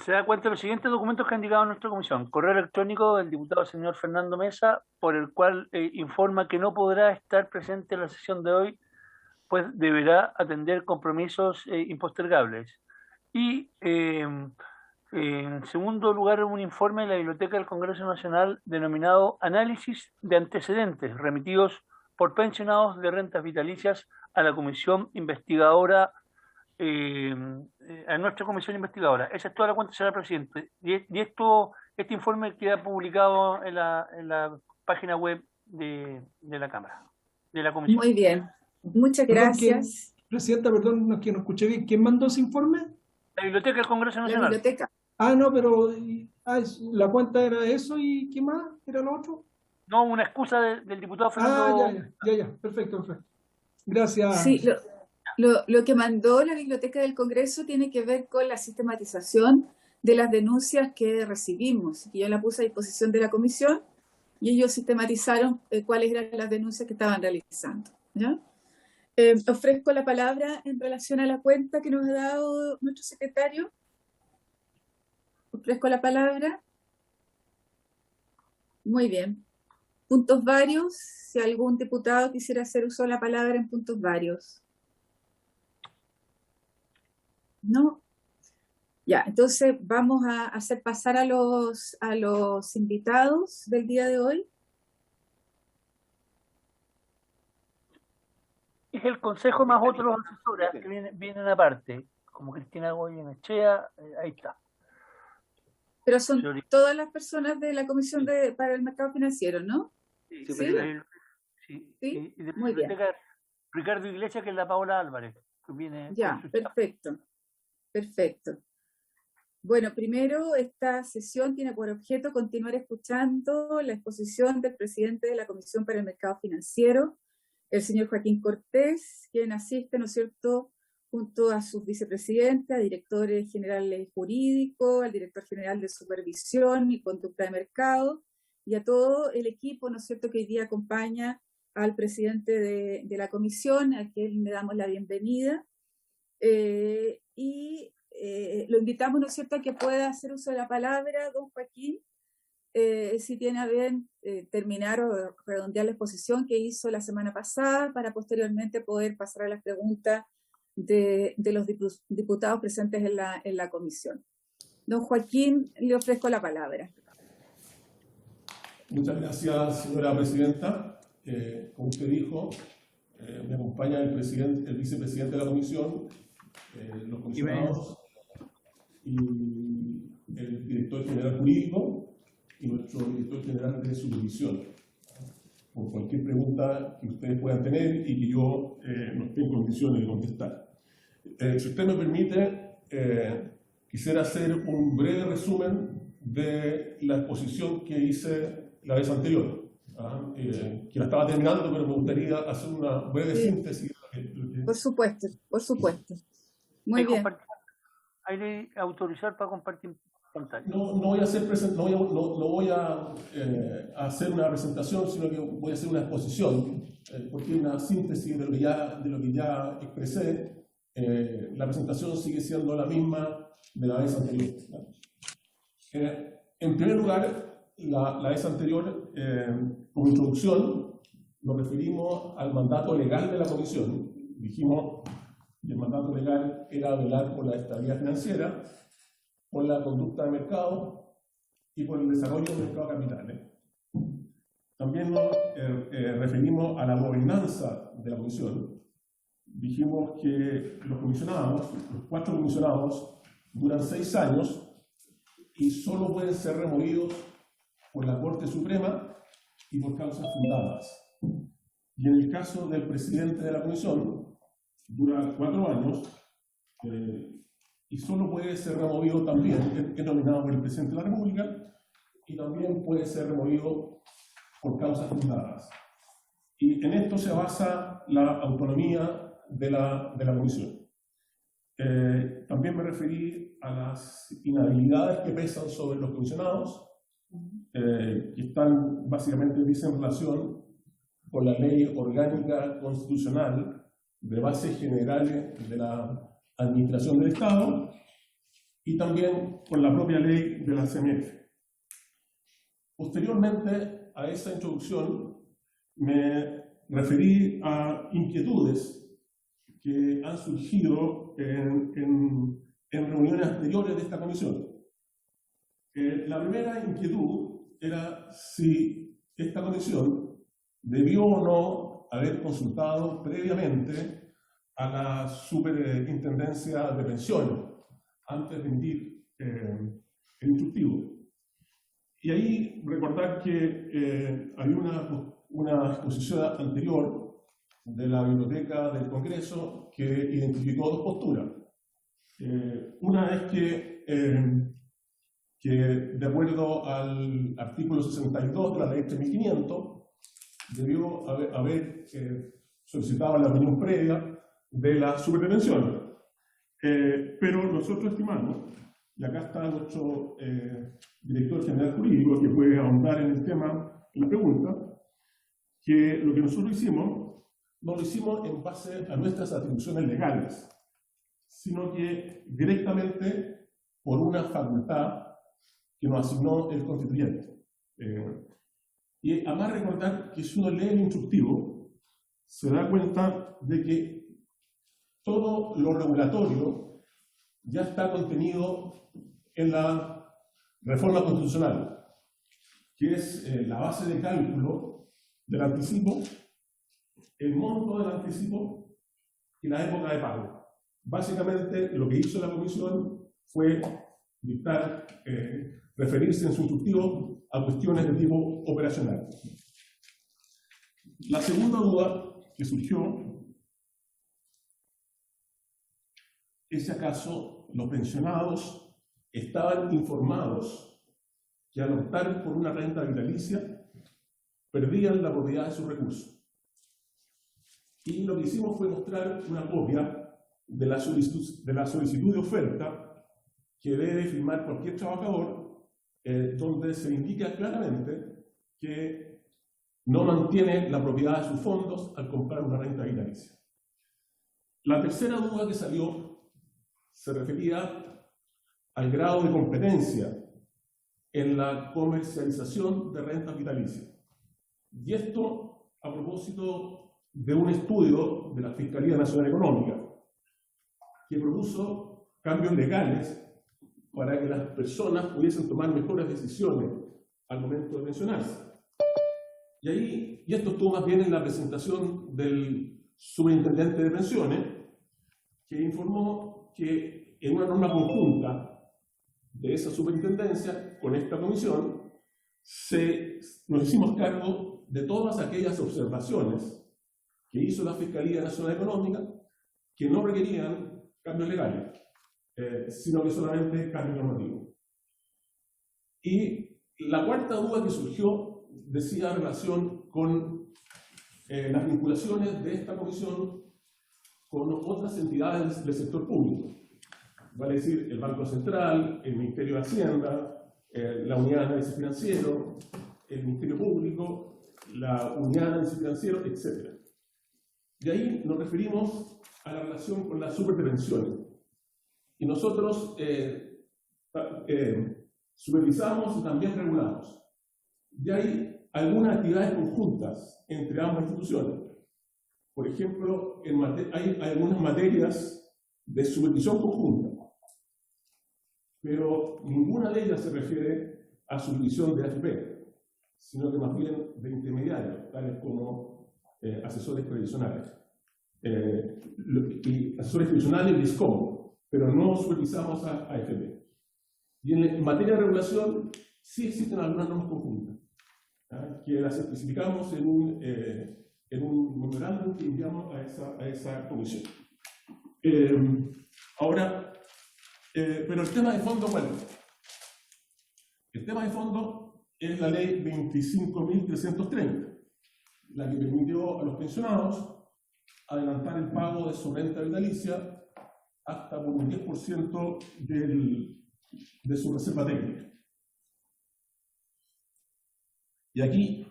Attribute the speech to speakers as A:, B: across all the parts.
A: se da cuenta de los siguientes documentos que ha indicado nuestra comisión. Correo electrónico del diputado señor Fernando Mesa, por el cual informa que no podrá estar presente en la sesión de hoy, pues deberá atender compromisos impostergables. Y en segundo lugar, un informe de la Biblioteca del Congreso Nacional denominado Análisis de antecedentes remitidos por pensionados de rentas vitalicias a la comisión investigadora, a nuestra comisión investigadora. Esa es toda la cuenta, señor presidente. Y este informe queda publicado en la página web de la Cámara, de la comisión.
B: Muy bien, muchas gracias.
C: Presidenta, perdón, no, que no escuché bien. ¿Quién mandó ese informe?
A: La Biblioteca del Congreso Nacional.
B: La biblioteca.
C: Ah, no, pero la cuenta era eso y ¿qué más? ¿Era lo otro?
A: No, una excusa del diputado Fernando.
C: Ya, perfecto. Gracias.
B: Sí, lo que mandó la Biblioteca del Congreso tiene que ver con la sistematización de las denuncias que recibimos, que yo la puse a disposición de la comisión y ellos sistematizaron cuáles eran las denuncias que estaban realizando, ¿ya? Ofrezco la palabra en relación a la cuenta que nos ha dado nuestro secretario. Ofrezco la palabra. Muy bien. Puntos varios. Si algún diputado quisiera hacer uso de la palabra en puntos varios. No. Ya, entonces vamos a hacer pasar a los invitados del día de hoy.
A: Es el consejo más otros asesores que vienen aparte, como Cristina Goyenechea, ahí está.
B: Pero son todas las personas de la Comisión para el Mercado Financiero, ¿no?
A: Sí.
B: ¿Sí?
A: Y de
B: muy bien.
A: Ricardo Iglesias, que es la Paola Álvarez, que viene.
B: Ya, perfecto. Bueno, primero esta sesión tiene por objeto continuar escuchando la exposición del presidente de la Comisión para el Mercado Financiero, el señor Joaquín Cortés, quien asiste, ¿no es cierto?, junto a sus vicepresidentes, a directores generales jurídicos, al director general de supervisión y conducta de mercado, y a todo el equipo, ¿no es cierto?, que hoy día acompaña al presidente de la comisión, a quien le damos la bienvenida, lo invitamos, ¿no es cierto?, a que pueda hacer uso de la palabra, don Joaquín, si tiene a bien terminar o redondear la exposición que hizo la semana pasada, para posteriormente poder pasar a las preguntas de los diputados presentes en la comisión. Don Joaquín, le ofrezco la palabra.
D: Muchas gracias, señora presidenta. Como usted dijo, me acompaña el vicepresidente de la comisión, los comisionados y el director general jurídico y nuestro director general de supervisión, por cualquier pregunta que ustedes puedan tener y que yo no esté en condiciones de contestar. Si usted me permite, quisiera hacer un breve resumen de la exposición que hice la vez anterior, que la estaba terminando, pero me gustaría hacer una breve síntesis.
B: Por supuesto. Muy bien.
A: Hay que autorizar para compartir pantalla.
D: No voy a hacer una presentación, sino que voy a hacer una exposición, porque es una síntesis de lo que ya expresé. La presentación sigue siendo la misma de la vez anterior. En primer lugar, la vez anterior, como introducción, nos referimos al mandato legal de la Comisión. Dijimos que el mandato legal era velar por la estabilidad financiera, por la conducta de mercado y por el desarrollo del mercado de capitales. También nos referimos a la gobernanza de la Comisión. Dijimos que los 4 comisionados, duran 6 años y solo pueden ser removidos por la Corte Suprema y por causas fundadas. Y en el caso del presidente de la Comisión, dura 4 años y solo puede ser removido también, es nominado por el presidente de la República, y también puede ser removido por causas fundadas. Y en esto se basa la autonomía de la Comisión. También me referí a las inhabilidades que pesan sobre los comisionados, que están básicamente dicen relación con la ley orgánica constitucional de bases generales de la administración del Estado y también con la propia ley de la CMF. Posteriormente a esa introducción, me referí a inquietudes que han surgido en reuniones anteriores de esta comisión. La primera inquietud era si esta comisión debió o no haber consultado previamente a la Superintendencia de Pensiones antes de emitir el instructivo. Y ahí recordar que había una exposición anterior de la Biblioteca del Congreso que identificó dos posturas. Una es que de acuerdo al artículo 62 de la ley 3500, debió haber solicitado la opinión previa de la Superintendencia. Pero nosotros estimamos, y acá está nuestro director general jurídico que puede ahondar en el tema, en la pregunta, que lo que nosotros hicimos, no lo hicimos en base a nuestras atribuciones legales, sino que directamente por una facultad que nos asignó el constituyente. Y además recordar que si uno lee el instructivo, se da cuenta de que todo lo regulatorio ya está contenido en la reforma constitucional, que es la base de cálculo del anticipo, el monto del anticipo y la época de pago. Básicamente, lo que hizo la comisión fue dictar, referirse en su instructivo a cuestiones de tipo operacional. La segunda duda que surgió es si acaso los pensionados estaban informados que al optar por una renta vitalicia perdían la propiedad de sus recursos. Y lo que hicimos fue mostrar una copia de la solicitud de oferta que debe firmar cualquier trabajador, donde se indica claramente que no mantiene la propiedad de sus fondos al comprar una renta vitalicia. La tercera duda que salió se refería al grado de competencia en la comercialización de rentas vitalicias. Y esto a propósito de un estudio de la Fiscalía Nacional Económica que propuso cambios legales para que las personas pudiesen tomar mejores decisiones al momento de pensionarse. Y esto estuvo más bien en la presentación del superintendente de pensiones, que informó que en una norma conjunta de esa superintendencia con esta comisión nos hicimos cargo de todas aquellas observaciones que hizo la Fiscalía Nacional Económica que no requerían cambios legales, sino que solamente cambios normativos. Y la cuarta duda que surgió decía relación con las vinculaciones de esta comisión con otras entidades del sector público, vale decir el Banco Central, el Ministerio de Hacienda, la Unidad de Análisis Financiero, el Ministerio Público, la Unidad de Análisis Financiero, etc. De ahí nos referimos a la relación con la superpensiones. Y nosotros supervisamos y también regulamos. Y hay algunas actividades conjuntas entre ambas instituciones. Por ejemplo, hay algunas materias de supervisión conjunta, pero ninguna de ellas se refiere a supervisión de AFP, sino que más bien de intermediarios, tales como asesores previsionales. Y asesores previsionales y DISCOM, pero no supervisamos a AFP. Y en materia de regulación sí existen algunas normas conjuntas, que las especificamos en un memorándum que enviamos a esa comisión. Pero el tema de fondo, ¿cuál es? El tema de fondo es la ley 25.330, la que permitió a los pensionados adelantar el pago de su renta vitalicia hasta por un 10% de su reserva técnica. Y aquí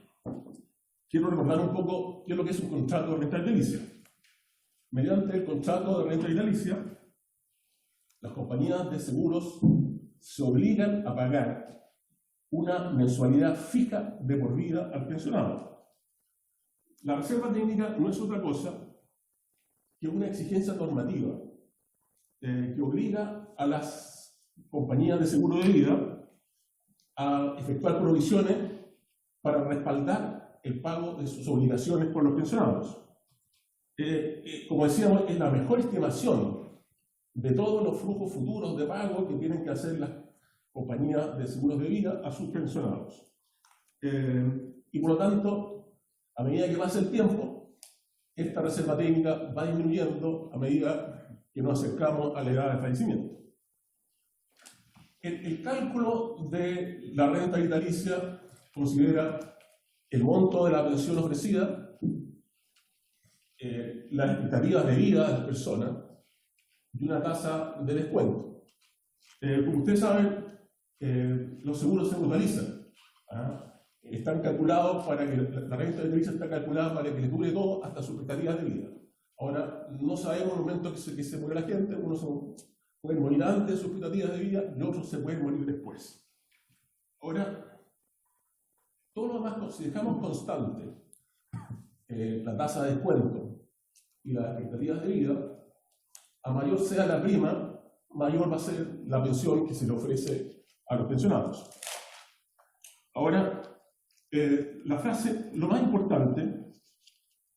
D: quiero recordar un poco qué es lo que es un contrato de renta vitalicia. Mediante el contrato de renta vitalicia, las compañías de seguros se obligan a pagar una mensualidad fija de por vida al pensionado. La reserva técnica no es otra cosa que una exigencia normativa que obliga a las compañías de seguro de vida a efectuar provisiones para respaldar el pago de sus obligaciones por los pensionados. Como decíamos, es la mejor estimación de todos los flujos futuros de pago que tienen que hacer las compañías de seguros de vida a sus pensionados. Y por lo tanto, a medida que pasa el tiempo, esta reserva técnica va disminuyendo a medida que nos acercamos a la edad de fallecimiento. El cálculo de la renta vitalicia considera el monto de la pensión ofrecida, las expectativas de vida de las personas y una tasa de descuento. Como ustedes saben, los seguros se mutualizan. Están calculados para que la renta vitalicia está calculada para que les dure todo hasta sus expectativas de vida. Ahora, no sabemos el momento que se muere la gente, unos pueden morir antes de sus expectativas de vida y otros se pueden morir después. Ahora, todo lo demás, si dejamos constante la tasa de descuento y las expectativas de vida, a mayor sea la prima, mayor va a ser la pensión que se le ofrece a los pensionados. Ahora, la frase, lo más importante,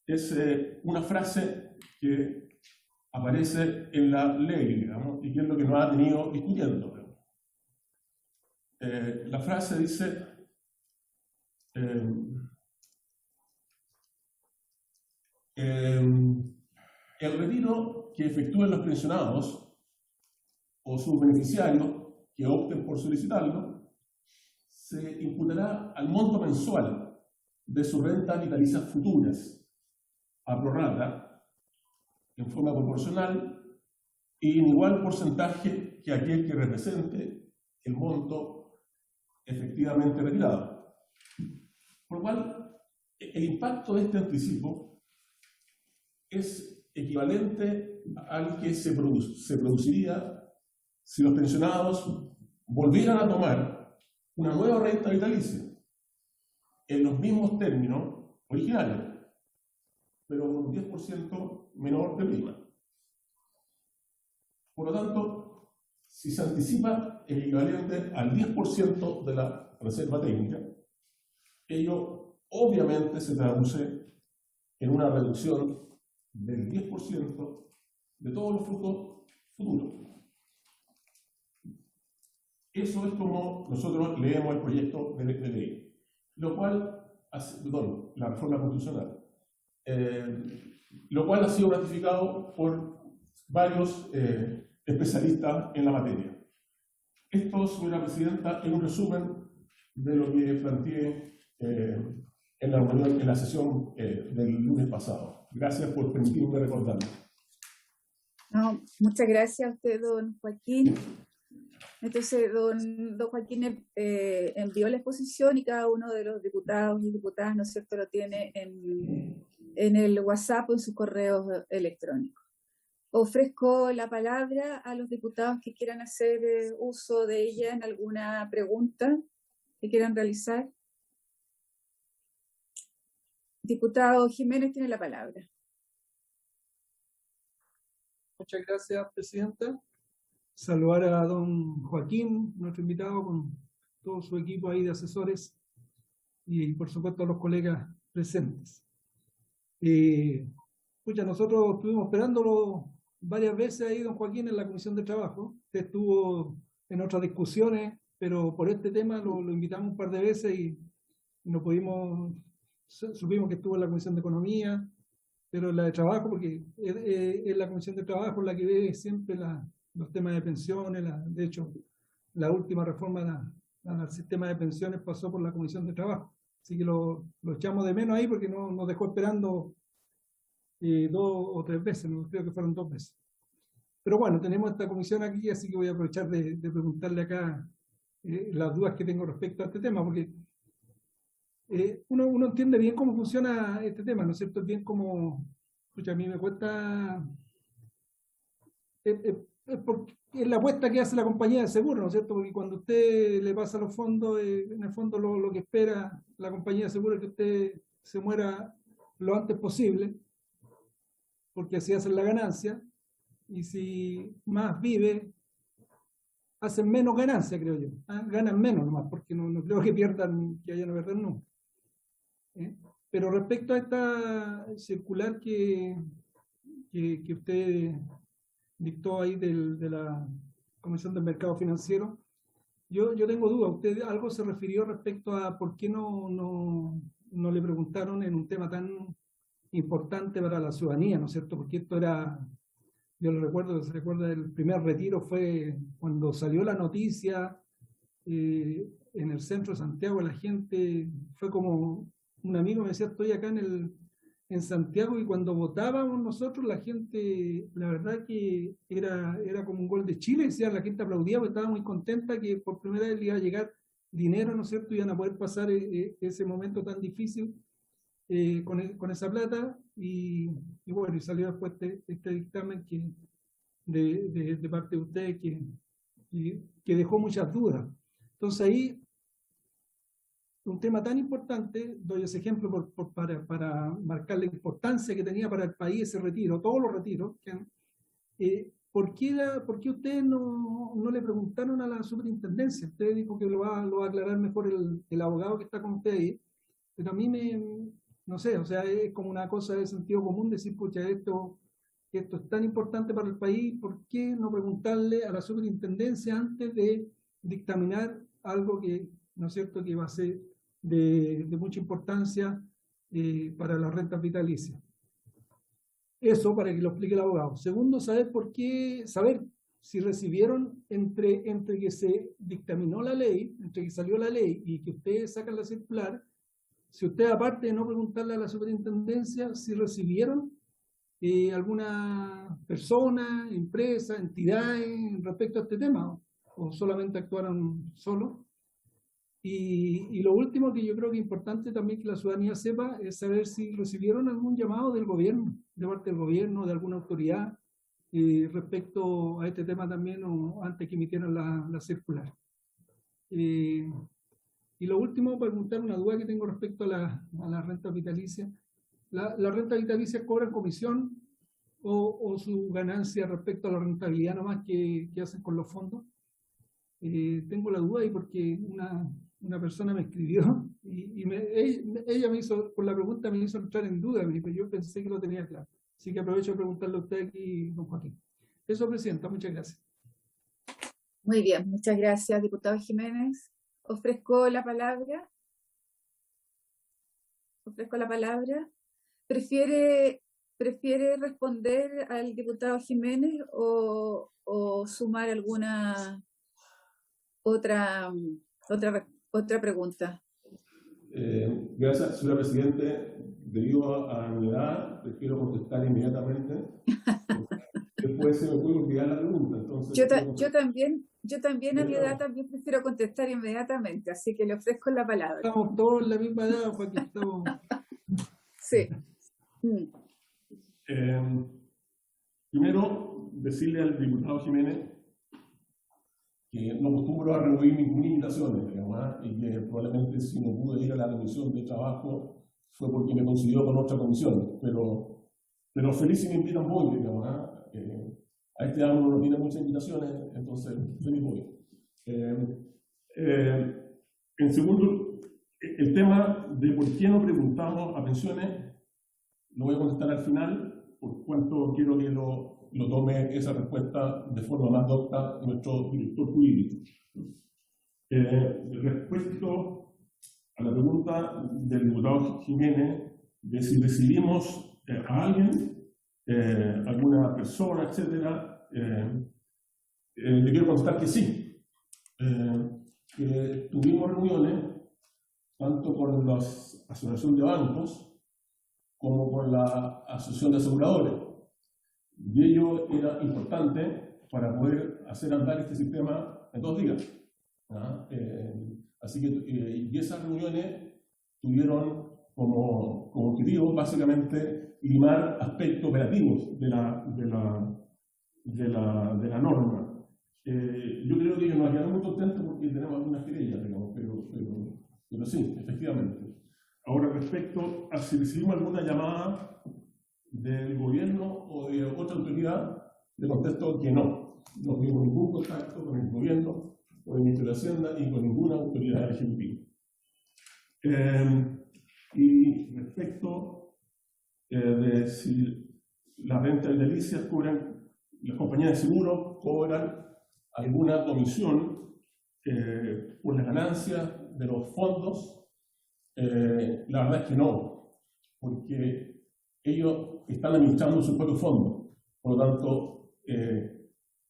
D: es una frase que aparece en la ley, digamos, y que es lo que nos ha tenido discutiendo. La frase dice, el retiro que efectúen los pensionados o sus beneficiarios que opten por solicitarlo se imputará al monto mensual de sus rentas vitalicias futuras, a prorrata, en forma proporcional y en igual porcentaje que aquel que represente el monto efectivamente retirado. Por lo cual, el impacto de este anticipo es equivalente al que se produciría si los pensionados volvieran a tomar una nueva renta vitalicia en los mismos términos originales, pero con un 10% menor de prima. Por lo tanto, si se anticipa el equivalente al 10% de la reserva técnica, ello obviamente se traduce en una reducción del 10% de todos los flujos futuros. Eso es como nosotros leemos el proyecto de ley, lo cual, perdón, la reforma constitucional, lo cual ha sido ratificado por varios especialistas en la materia. Esto, señora Presidenta, es un resumen de lo que planteé en la reunión, en la sesión del lunes pasado. Gracias por permitirme recordarlo.
B: No, muchas gracias a usted, don Joaquín. Entonces, don Joaquín envió la exposición y cada uno de los diputados y diputadas, ¿no es cierto?, lo tiene en el WhatsApp o en sus correos electrónicos. Ofrezco la palabra a los diputados que quieran hacer uso de ella en alguna pregunta que quieran realizar. Diputado Jiménez tiene la palabra.
C: Muchas gracias, Presidenta. Saludar a don Joaquín, nuestro invitado, con todo su equipo ahí de asesores y, por supuesto, a los colegas presentes. Nosotros estuvimos esperándolo varias veces ahí, don Joaquín, en la Comisión de Trabajo. Usted estuvo en otras discusiones, pero por este tema lo invitamos un par de veces y no pudimos, supimos que estuvo en la Comisión de Economía, pero en la de Trabajo, porque es la Comisión de Trabajo la que ve siempre los temas de pensiones. De hecho, la última reforma al sistema de pensiones pasó por la Comisión de Trabajo. Así que lo echamos de menos ahí porque nos dejó esperando 2 o 3 veces, no creo que fueron 2 veces. Pero bueno, tenemos esta comisión aquí, así que voy a aprovechar de preguntarle acá las dudas que tengo respecto a este tema, porque uno entiende bien cómo funciona este tema, ¿no es cierto? Bien como, a mí me cuesta es la apuesta que hace la compañía de seguro, ¿no es cierto? Porque cuando usted le pasa los fondos, en el fondo lo que espera la compañía de seguro es que usted se muera lo antes posible, porque así hacen la ganancia, y si más vive, hacen menos ganancia, creo yo. Ganan menos nomás, porque no creo que pierdan, que vayan a perder nunca. Pero respecto a esta circular que usted dictó ahí de la Comisión del Mercado Financiero, yo tengo duda. Usted algo se refirió respecto a por qué no le preguntaron en un tema tan importante para la ciudadanía, ¿no es cierto? Porque esto era, yo lo recuerdo, se recuerda, el primer retiro fue cuando salió la noticia en el centro de Santiago. La gente fue como, un amigo me decía, estoy acá en Santiago, y cuando votábamos nosotros, la gente, la verdad que era como un gol de Chile. Decía, la gente aplaudía porque estaba muy contenta que por primera vez le iba a llegar dinero, ¿no es cierto? Iban a poder pasar ese momento tan difícil con esa plata, y bueno, y salió después este dictamen de parte de ustedes que dejó muchas dudas. Entonces ahí, un tema tan importante, doy ese ejemplo para marcar la importancia que tenía para el país ese retiro, todos los retiros. ¿Por qué ustedes no le preguntaron a la superintendencia? Usted dijo que lo va a aclarar mejor el abogado que está con usted ahí, pero a mí no sé, o sea, es como una cosa de sentido común decir, pucha, esto es tan importante para el país, ¿por qué no preguntarle a la superintendencia antes de dictaminar algo que, ¿no es cierto?, que va a ser de mucha importancia para las rentas vitalicias? Eso para que lo explique el abogado. Segundo, saber si recibieron entre que se dictaminó la ley, entre que salió la ley y que ustedes sacan la circular, si ustedes, aparte de no preguntarle a la superintendencia, si recibieron alguna persona, empresa, entidades respecto a este tema, o solamente actuaron solos. Y lo último, que yo creo que es importante también que la ciudadanía sepa, es saber si recibieron algún llamado del gobierno, de parte del gobierno, de alguna autoridad, respecto a este tema también, o antes que emitieran la circular. Y lo último, preguntar una duda que tengo respecto a la renta vitalicia. ¿La renta vitalicia cobra comisión o su ganancia respecto a la rentabilidad nomás que hacen con los fondos? Tengo la duda, y porque una persona me escribió y ella me hizo, por la pregunta me hizo entrar en duda, pero yo pensé que lo tenía claro. Así que aprovecho de preguntarle a usted aquí, don Joaquín. Eso, presidenta, muchas gracias.
B: Muy bien, muchas gracias, diputado Jiménez. Ofrezco la palabra. ¿Prefiere responder al diputado Jiménez o sumar alguna otra pregunta?
D: Gracias, señora Presidente. Debido a mi edad, prefiero contestar inmediatamente. Después se me puede olvidar la pregunta. Entonces,
B: yo también a mi edad también prefiero contestar inmediatamente, así que le ofrezco la palabra.
C: Estamos todos en la misma edad, Joaquín.
B: Sí.
D: Primero, decirle al diputado Jiménez que no acostumbro a reunir ninguna invitación, digamos, y que probablemente si no pude ir a la comisión de trabajo fue porque me consiguió con otra comisión, pero feliz si me invitan voy, digamos. A este año no tiene muchas invitaciones, entonces feliz voy. En segundo, el tema de por qué no preguntamos a pensiones, lo voy a contestar al final, por cuanto quiero que lo tome esa respuesta de forma más docta nuestro director jurídico. Respecto a la pregunta del diputado Jiménez de si recibimos a alguien, alguna persona, etcétera, le quiero contestar que sí. Que tuvimos reuniones tanto con la Asociación de Bancos como con la Asociación de Aseguradores. Y ello era importante para poder hacer andar este sistema en 2 días. Así que y esas reuniones tuvieron como objetivo básicamente limar aspectos operativos de de la norma. Yo creo que ellos nos quedaron muy contentos porque tenemos algunas querellas, digamos, pero sí, efectivamente. Ahora, respecto a si recibimos alguna llamada del gobierno o de otra autoridad, le contesto que no. No tuvimos ningún contacto con el gobierno, con el Ministerio de Hacienda y con ninguna autoridad ejecutiva. Y respecto de si las rentas vitalicias cobran, las compañías de seguro cobran alguna comisión por las ganancias de los fondos, la verdad es que no, porque ellos están administrando su propio fondo. Por lo tanto,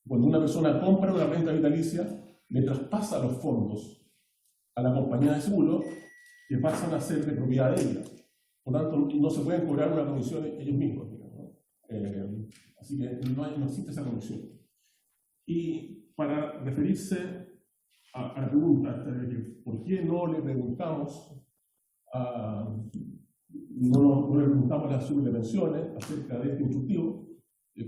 D: cuando una persona compra una renta vitalicia, le traspasa los fondos a la compañía de seguro que pasan a ser de propiedad de ella. Por lo tanto, no se pueden cobrar una comisión ellos mismos, digamos, ¿no? Así que no existe esa comisión. Y para referirse a la pregunta de que por qué no le preguntamos no le preguntamos a las subvenciones acerca de este instructivo,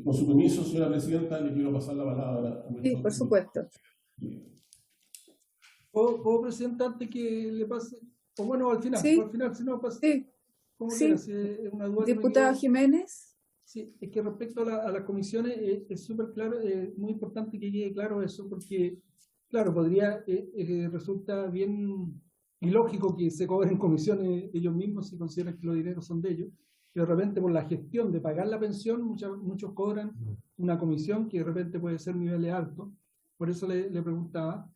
D: con su permiso, señora presidenta, le quiero pasar la palabra.
B: Sí, por supuesto.
C: ¿Puedo, presidenta, antes que le pase? O bueno, al final,
B: sí.
C: Al final, si no pasa.
B: Sí.
C: ¿Cómo
B: sí.
C: quieras? Una duda
B: Diputado Jiménez.
C: Sí, es que respecto a las comisiones es súper claro, muy importante que quede claro eso, porque, claro, resulta bien ilógico que se cobren comisiones ellos mismos si consideran que los dineros son de ellos, pero de repente por la gestión de pagar la pensión, muchos cobran una comisión que de repente puede ser niveles altos, por eso le preguntaba.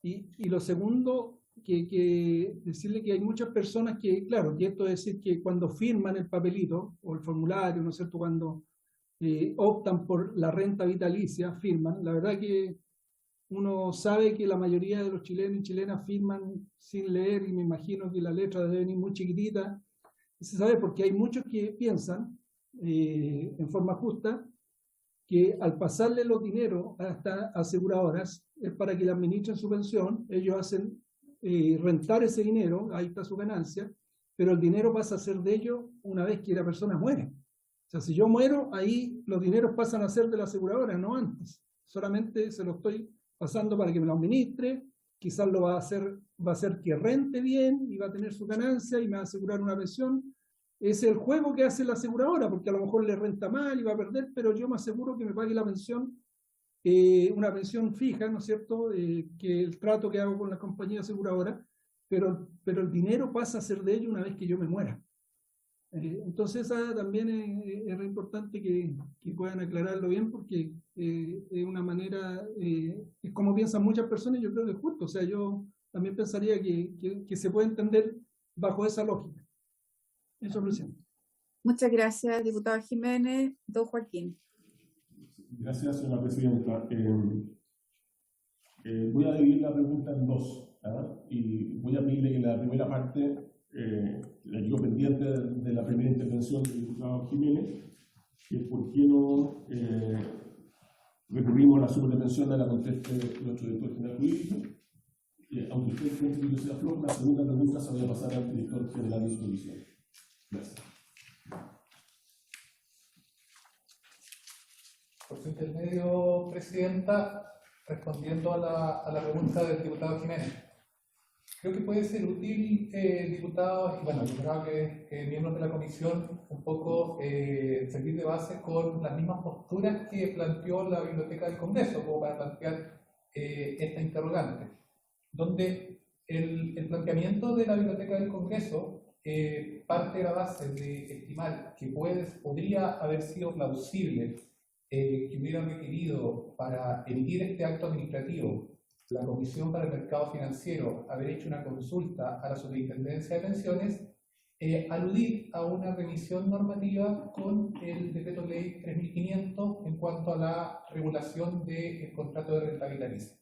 C: Y lo segundo, que decirle que hay muchas personas que, claro, que esto es decir que cuando firman el papelito o el formulario, ¿no es cierto?, cuando optan por la renta vitalicia, firman, la verdad que uno sabe que la mayoría de los chilenos y chilenas firman sin leer, y me imagino que la letra debe venir muy chiquitita, y se sabe porque hay muchos que piensan, en forma justa, que al pasarle los dineros a estas aseguradoras es para que le administren su pensión, ellos hacen rentar ese dinero, ahí está su ganancia, pero el dinero pasa a ser de ellos una vez que la persona muere. O sea, si yo muero, ahí los dineros pasan a ser de la aseguradora, no antes. Solamente se lo estoy pasando para que me lo administre, quizás lo va a hacer que rente bien y va a tener su ganancia y me va a asegurar una pensión. Es el juego que hace la aseguradora, porque a lo mejor le renta mal y va a perder, pero yo me aseguro que me pague la pensión, una pensión fija, ¿no es cierto?, que el trato que hago con la compañía aseguradora, pero el dinero pasa a ser de ellos una vez que yo me muera. Entonces esa también es re importante que puedan aclararlo bien, porque es una manera, es como piensan muchas personas, y yo creo que es justo. O sea, yo también pensaría que se puede entender bajo esa lógica. Eso, presidente.
B: Muchas gracias, diputado Jiménez. Don Joaquín.
D: Gracias, señora presidenta. Voy a dividir la pregunta en dos, y voy a pedirle que la primera parte, la digo pendiente de la primera intervención del diputado Jiménez, que es por qué no recurrimos a la superdepensión de la conteste de nuestro director general jurídico. Aunque usted cree que yo sea flojo, la segunda pregunta se va a pasar al director general de su comisión. Gracias.
E: Por su intermedio, presidenta, respondiendo a la pregunta del diputado Jiménez. Creo que puede ser útil, diputados, y bueno, yo creo que miembros de la comisión, un poco servir de base con las mismas posturas que planteó la Biblioteca del Congreso, como para plantear esta interrogante, donde el planteamiento de la Biblioteca del Congreso parte de la base de estimar que podría haber sido plausible que hubiera requerido para emitir este acto administrativo la Comisión para el Mercado Financiero haber hecho una consulta a la Superintendencia de Pensiones, aludir a una revisión normativa con el Decreto Ley 3500 en cuanto a la regulación del contrato de renta vitalicia.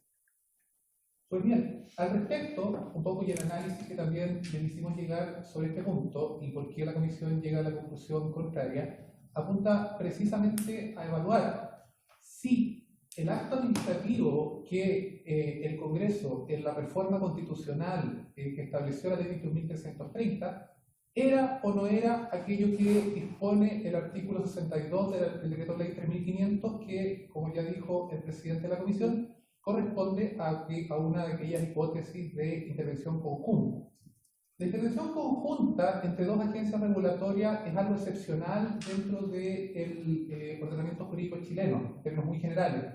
E: Pues bien, al respecto, un poco y el análisis que también les hicimos llegar sobre este punto y por qué la Comisión llega a la conclusión contraria, apunta precisamente a evaluar si el acto administrativo que el Congreso, en la reforma constitucional que estableció la Ley 21.330, ¿Era o no era aquello que dispone el artículo 62 del decreto ley 3500, que, como ya dijo el presidente de la comisión, corresponde a una de aquellas hipótesis de intervención conjunta? La intervención conjunta entre dos agencias regulatorias es algo excepcional dentro del ordenamiento jurídico chileno, en términos muy generales.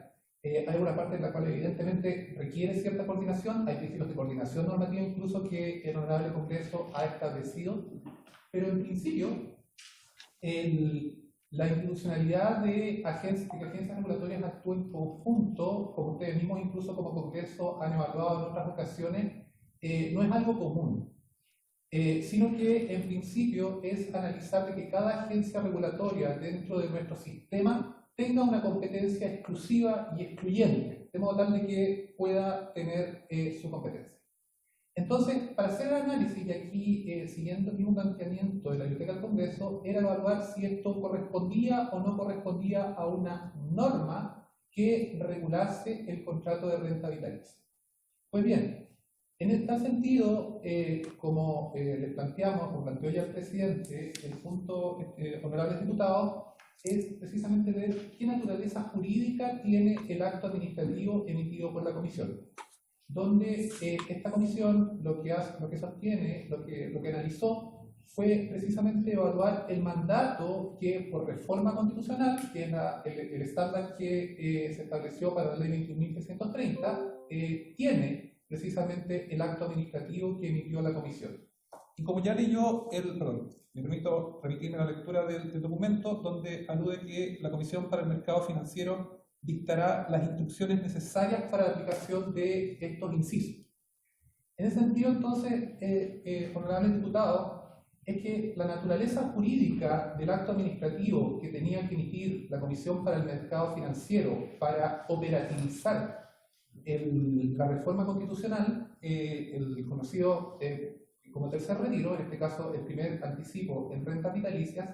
E: Hay una parte en la cual evidentemente requiere cierta coordinación, hay principios de coordinación normativa incluso que el Honorable Congreso ha establecido, pero en principio la institucionalidad de que agencias regulatorias actúen en conjunto, como ustedes mismos incluso como Congreso han evaluado en otras ocasiones, no es algo común. Sino que en principio es analizar de que cada agencia regulatoria dentro de nuestro sistema tenga una competencia exclusiva y excluyente, de modo tal de que pueda tener su competencia. Entonces, para hacer el análisis, y aquí siguiendo el mismo planteamiento de la Biblioteca del Congreso, era evaluar si esto correspondía o no correspondía a una norma que regulase el contrato de renta vitalicia. Pues bien, en este sentido, como les planteamos, como planteó ya el presidente, el punto, honorables diputados, es precisamente ver qué naturaleza jurídica tiene el acto administrativo emitido por la comisión. Donde esta comisión lo que sostiene, lo que analizó, fue precisamente evaluar el mandato que por reforma constitucional, que es el estándar que se estableció para la ley 21.330, tiene precisamente el acto administrativo que emitió la comisión.
F: Y como ya leyó me permito remitirme a la lectura del documento, donde alude que la Comisión para el Mercado Financiero dictará las instrucciones necesarias para la aplicación de estos incisos.
E: En ese sentido, entonces, honorables diputados, es que la naturaleza jurídica del acto administrativo que tenía que emitir la Comisión para el Mercado Financiero para operativizar la reforma constitucional, el conocido como tercer retiro, en este caso el primer anticipo en rentas vitalicias,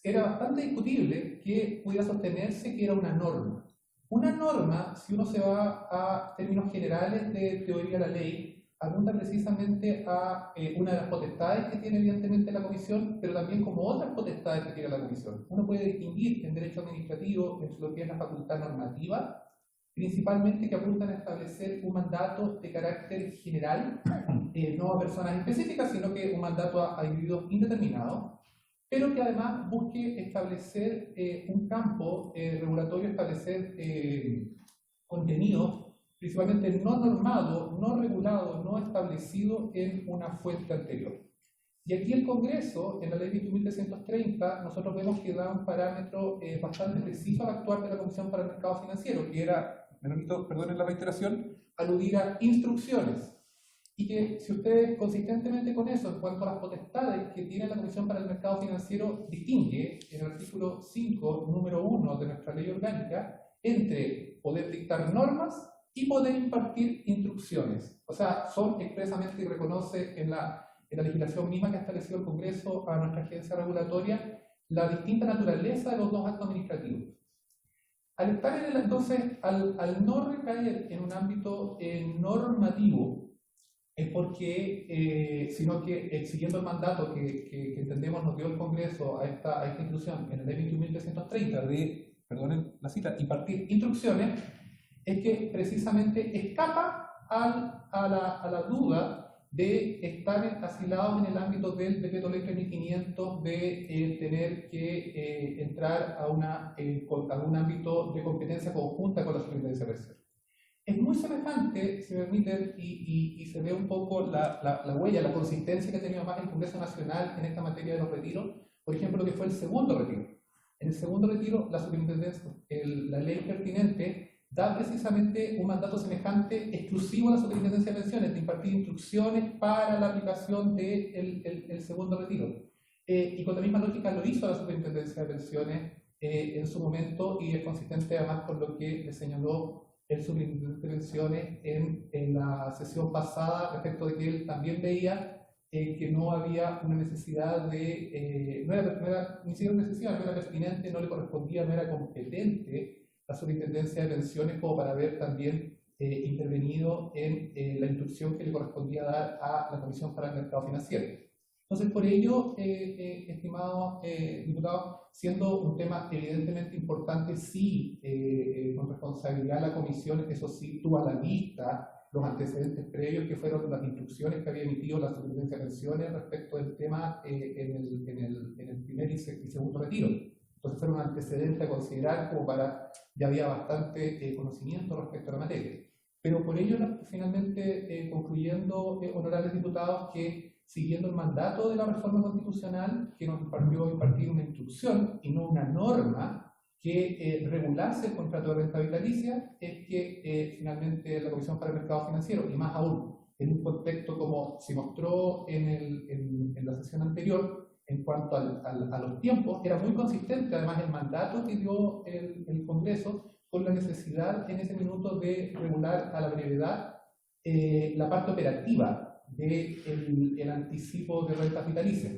E: era bastante discutible que pudiera sostenerse que era una norma. Una norma, si uno se va a términos generales de teoría de la ley, apunta precisamente a una de las potestades que tiene evidentemente la comisión, pero también como otras potestades que tiene la comisión. Uno puede distinguir en derecho administrativo entre lo que es la facultad normativa, principalmente que apuntan a establecer un mandato de carácter general, no a personas específicas, sino que un mandato a individuos indeterminados, pero que además busque establecer un campo regulatorio, establecer contenidos, principalmente no normado, no regulado, no establecido en una fuente anterior. Y aquí el Congreso, en la ley 21.330, nosotros vemos que da un parámetro bastante preciso al actuar de la Comisión para el Mercado Financiero, que era, me permito, perdonen la reiteración, aludir a instrucciones. Y que si ustedes consistentemente con eso, en cuanto a las potestades que tiene la Comisión para el Mercado Financiero, distingue en el artículo 5, número 1 de nuestra ley orgánica, entre poder dictar normas y poder impartir instrucciones. O sea, son expresamente y reconoce en la legislación misma que ha establecido el Congreso a nuestra agencia regulatoria la distinta naturaleza de los dos actos administrativos. Al estar en entonces, al no recaer en un ámbito normativo, es porque, sino que siguiendo el mandato que entendemos nos dio el Congreso a esta institución en la ley 21.330 de, perdonen la cita, impartir instrucciones, es que precisamente escapa a la duda de estar asilados en el ámbito del decreto ley 3500 de tener que entrar a un ámbito de competencia conjunta con la Superintendencia de Pensiones. Es muy semejante, si me permiten, y se ve un poco la huella, la consistencia que ha tenido más el Congreso Nacional en esta materia de los retiros, por ejemplo, lo que fue el segundo retiro. En el segundo retiro, la Superintendencia, la ley pertinente, da precisamente un mandato semejante exclusivo a la Superintendencia de Pensiones, de impartir instrucciones para la aplicación del segundo retiro. Y con la misma lógica lo hizo la Superintendencia de Pensiones en su momento, y es consistente además con lo que le señaló el Superintendente de Pensiones en la sesión pasada, respecto de que él también veía que no había una necesidad de, no era ni siquiera una necesidad, no era pertinente, no le correspondía, no era competente la Superintendencia de Pensiones como para haber también intervenido en la instrucción que le correspondía dar a la Comisión para el Mercado Financiero. Entonces, por ello, estimados diputados, siendo un tema evidentemente importante, sí, con responsabilidad la Comisión, eso sí, tuvo a la vista los antecedentes previos que fueron las instrucciones que había emitido la Superintendencia de Pensiones respecto del tema en el primer y segundo retiro. Entonces, fueron un antecedente a considerar como para, ya había bastante conocimiento respecto a la materia. Pero por ello, finalmente, concluyendo, honorables diputados, que siguiendo el mandato de la reforma constitucional, que nos impartió impartir una instrucción y no una norma que regulase el contrato de renta vitalicia, es que finalmente la Comisión para el Mercado Financiero, y más aún en un contexto como se mostró en la sesión anterior, en cuanto a los tiempos, era muy consistente además el mandato que dio el Congreso con la necesidad en ese minuto de regular a la brevedad la parte operativa del anticipo de rentas vitalicias.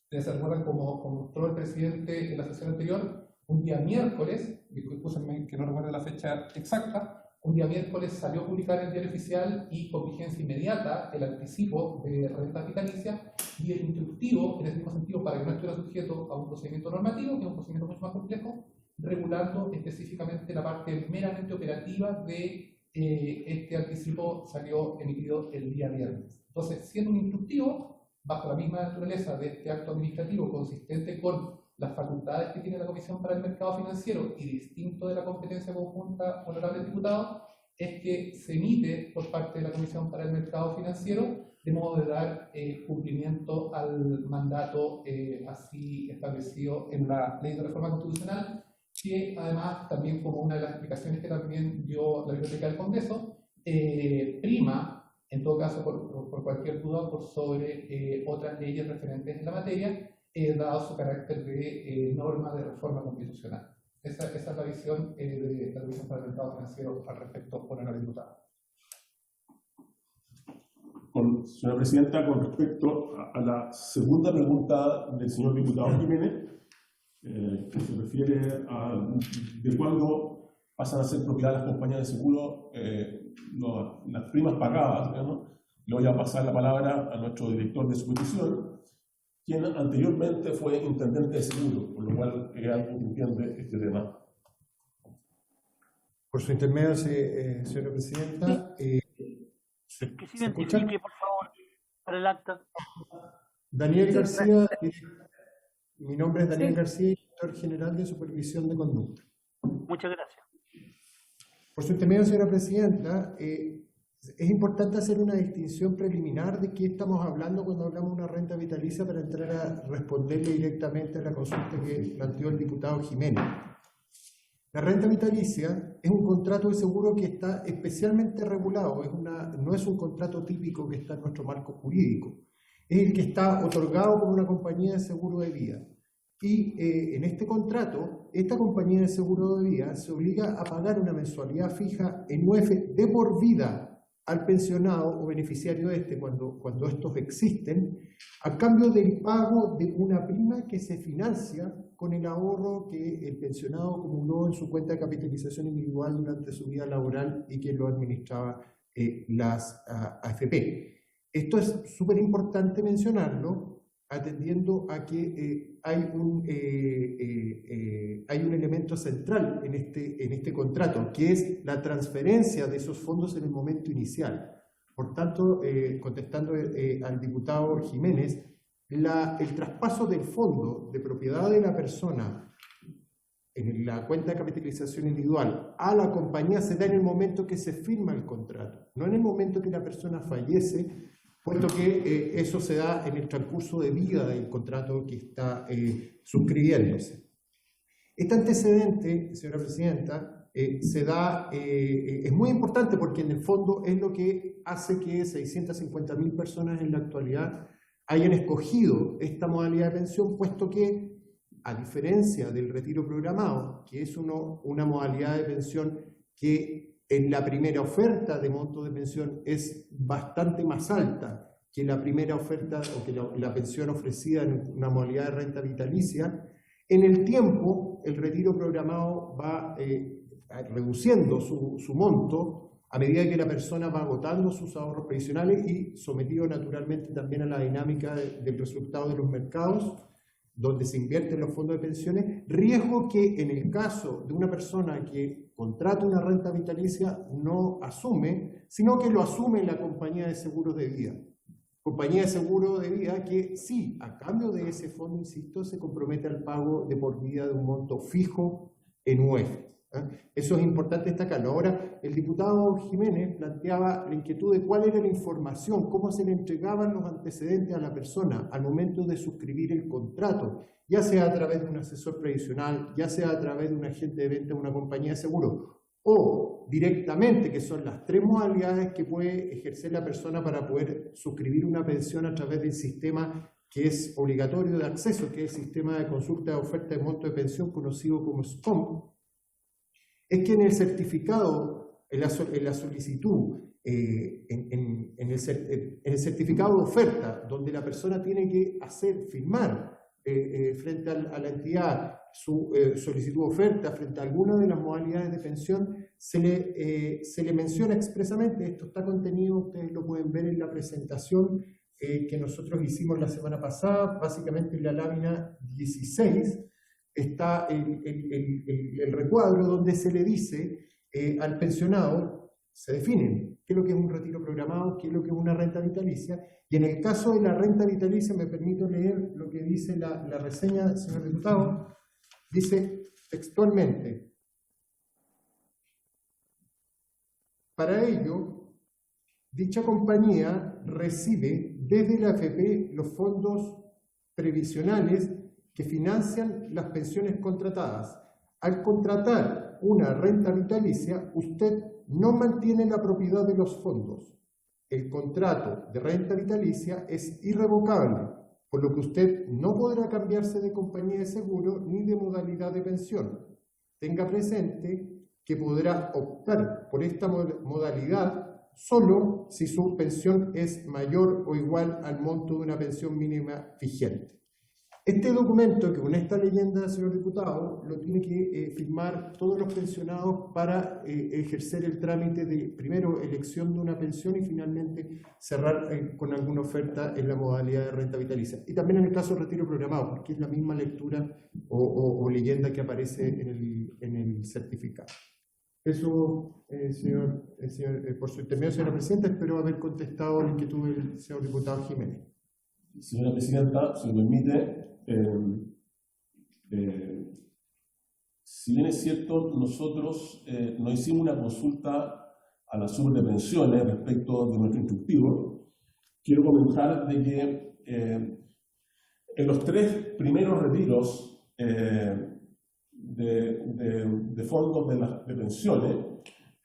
E: Ustedes se recuerdan como mostró el presidente en la sesión anterior, un día miércoles, discúlpenme que no recuerdo la fecha exacta, un día miércoles salió a publicar en el diario oficial y con vigencia inmediata el anticipo de rentas vitalicias y el instructivo, en ese mismo sentido, para que no estuviera sujeto a un procedimiento normativo, que es un procedimiento mucho más complejo, regulando específicamente la parte meramente operativa de este anticipo salió emitido el día viernes. Entonces, siendo un instructivo, bajo la misma naturaleza de este acto administrativo consistente con las facultades que tiene la Comisión para el Mercado Financiero y distinto de la competencia conjunta, honorables diputados, es que se emite por parte de la Comisión para el Mercado Financiero de modo de dar cumplimiento al mandato así establecido en la Ley de Reforma Constitucional, que además también como una de las explicaciones que también dio la Biblioteca del Congreso, prima, en todo caso por cualquier duda, por sobre otras leyes referentes en la materia, dado su carácter de norma de reforma constitucional. Esa es la visión de la Comisión para el Mercado Financiero al respecto, honorable diputado.
D: Señora Presidenta, con respecto a la segunda pregunta del señor diputado Jiménez, que se refiere a de cuándo pasan a ser propiedad de las compañías de seguro las primas pagadas, digamos, le voy a pasar la palabra a nuestro director de su petición, quien anteriormente fue intendente de seguro, por lo cual es alguien que entiende este tema.
G: Por su intermedio, señora Presidenta.
A: Que se identifique, por favor, para el acta.
G: Daniel García, mi nombre es Daniel García, director general de Supervisión de Conducta.
A: Muchas gracias.
G: Por su intermedio, señora Presidenta, es importante hacer una distinción preliminar de qué estamos hablando cuando hablamos de una renta vitalicia para entrar a responderle directamente a la consulta que planteó el diputado Jiménez. La renta vitalicia es un contrato de seguro que está especialmente regulado, no es un contrato típico que está en nuestro marco jurídico, es el que está otorgado por una compañía de seguro de vida. Y en este contrato, esta compañía de seguro de vida se obliga a pagar una mensualidad fija en UF de por vida al pensionado o beneficiario de este, cuando estos existen, a cambio del pago de una prima que se financia con el ahorro que el pensionado acumuló en su cuenta de capitalización individual durante su vida laboral y que lo administraba las AFP. Esto es súper importante mencionarlo, atendiendo a que hay un elemento central en este contrato, que es la transferencia de esos fondos en el momento inicial. Por tanto, contestando al diputado Jiménez, el traspaso del fondo de propiedad de la persona en la cuenta de capitalización individual a la compañía se da en el momento que se firma el contrato, no en el momento que la persona fallece, puesto que eso se da en el transcurso de vida del contrato que está suscribiéndose. Este antecedente, señora Presidenta, es muy importante porque en el fondo es lo que hace que 650.000 personas en la actualidad hayan escogido esta modalidad de pensión, puesto que, a diferencia del retiro programado, que es una modalidad de pensión que en la primera oferta de monto de pensión es bastante más alta que la primera oferta o que la pensión ofrecida en una modalidad de renta vitalicia, en el tiempo el retiro programado va reduciendo su monto a medida que la persona va agotando sus ahorros previsionales y sometido naturalmente también a la dinámica del resultado de los mercados, donde se invierten los fondos de pensiones, riesgo que en el caso de una persona que contrata una renta vitalicia no asume, sino que lo asume la compañía de seguros de vida. Compañía de seguro de vida que sí, a cambio de ese fondo, insisto, se compromete al pago de por vida de un monto fijo en UEF. Eso es importante destacarlo. Ahora, el diputado Jiménez planteaba la inquietud de cuál era la información, cómo se le entregaban los antecedentes a la persona al momento de suscribir el contrato, ya sea a través de un asesor previsional, ya sea a través de un agente de venta de una compañía de seguro, o directamente, que son las tres modalidades que puede ejercer la persona para poder suscribir una pensión a través del sistema que es obligatorio de acceso, que es el sistema de consulta de oferta de monto de pensión conocido como SCOM. Es que en el certificado, en la solicitud, en el certificado de oferta, donde la persona tiene que firmar frente a la entidad su solicitud de oferta, frente a alguna de las modalidades de pensión, se le menciona expresamente, esto está contenido, ustedes lo pueden ver en la presentación que nosotros hicimos la semana pasada, básicamente en la lámina 16, está el recuadro donde se le dice al pensionado, se definen qué es lo que es un retiro programado, qué es lo que es una renta vitalicia, y en el caso de la renta vitalicia, me permito leer lo que dice la reseña, señor diputado, dice textualmente: para ello, dicha compañía recibe desde la AFP los fondos previsionales que financian las pensiones contratadas. Al contratar una renta vitalicia, usted no mantiene la propiedad de los fondos. El contrato de renta vitalicia es irrevocable, por lo que usted no podrá cambiarse de compañía de seguro ni de modalidad de pensión. Tenga presente que podrá optar por esta modalidad solo si su pensión es mayor o igual al monto de una pensión mínima vigente. Este documento, que con esta leyenda, señor diputado, lo tiene que firmar todos los pensionados para ejercer el trámite de, primero, elección de una pensión y finalmente cerrar con alguna oferta en la modalidad de renta vitalicia. Y también en el caso de retiro programado, porque es la misma lectura o leyenda que aparece en el certificado. Eso, por su intermedio, señora presidenta, espero haber contestado la inquietud del señor diputado Jiménez.
D: Señora presidenta, si me permite, si bien es cierto, nosotros no hicimos una consulta a la sub de pensiones respecto de nuestro instructivo, quiero comentar de que en los tres primeros retiros de fondos de pensiones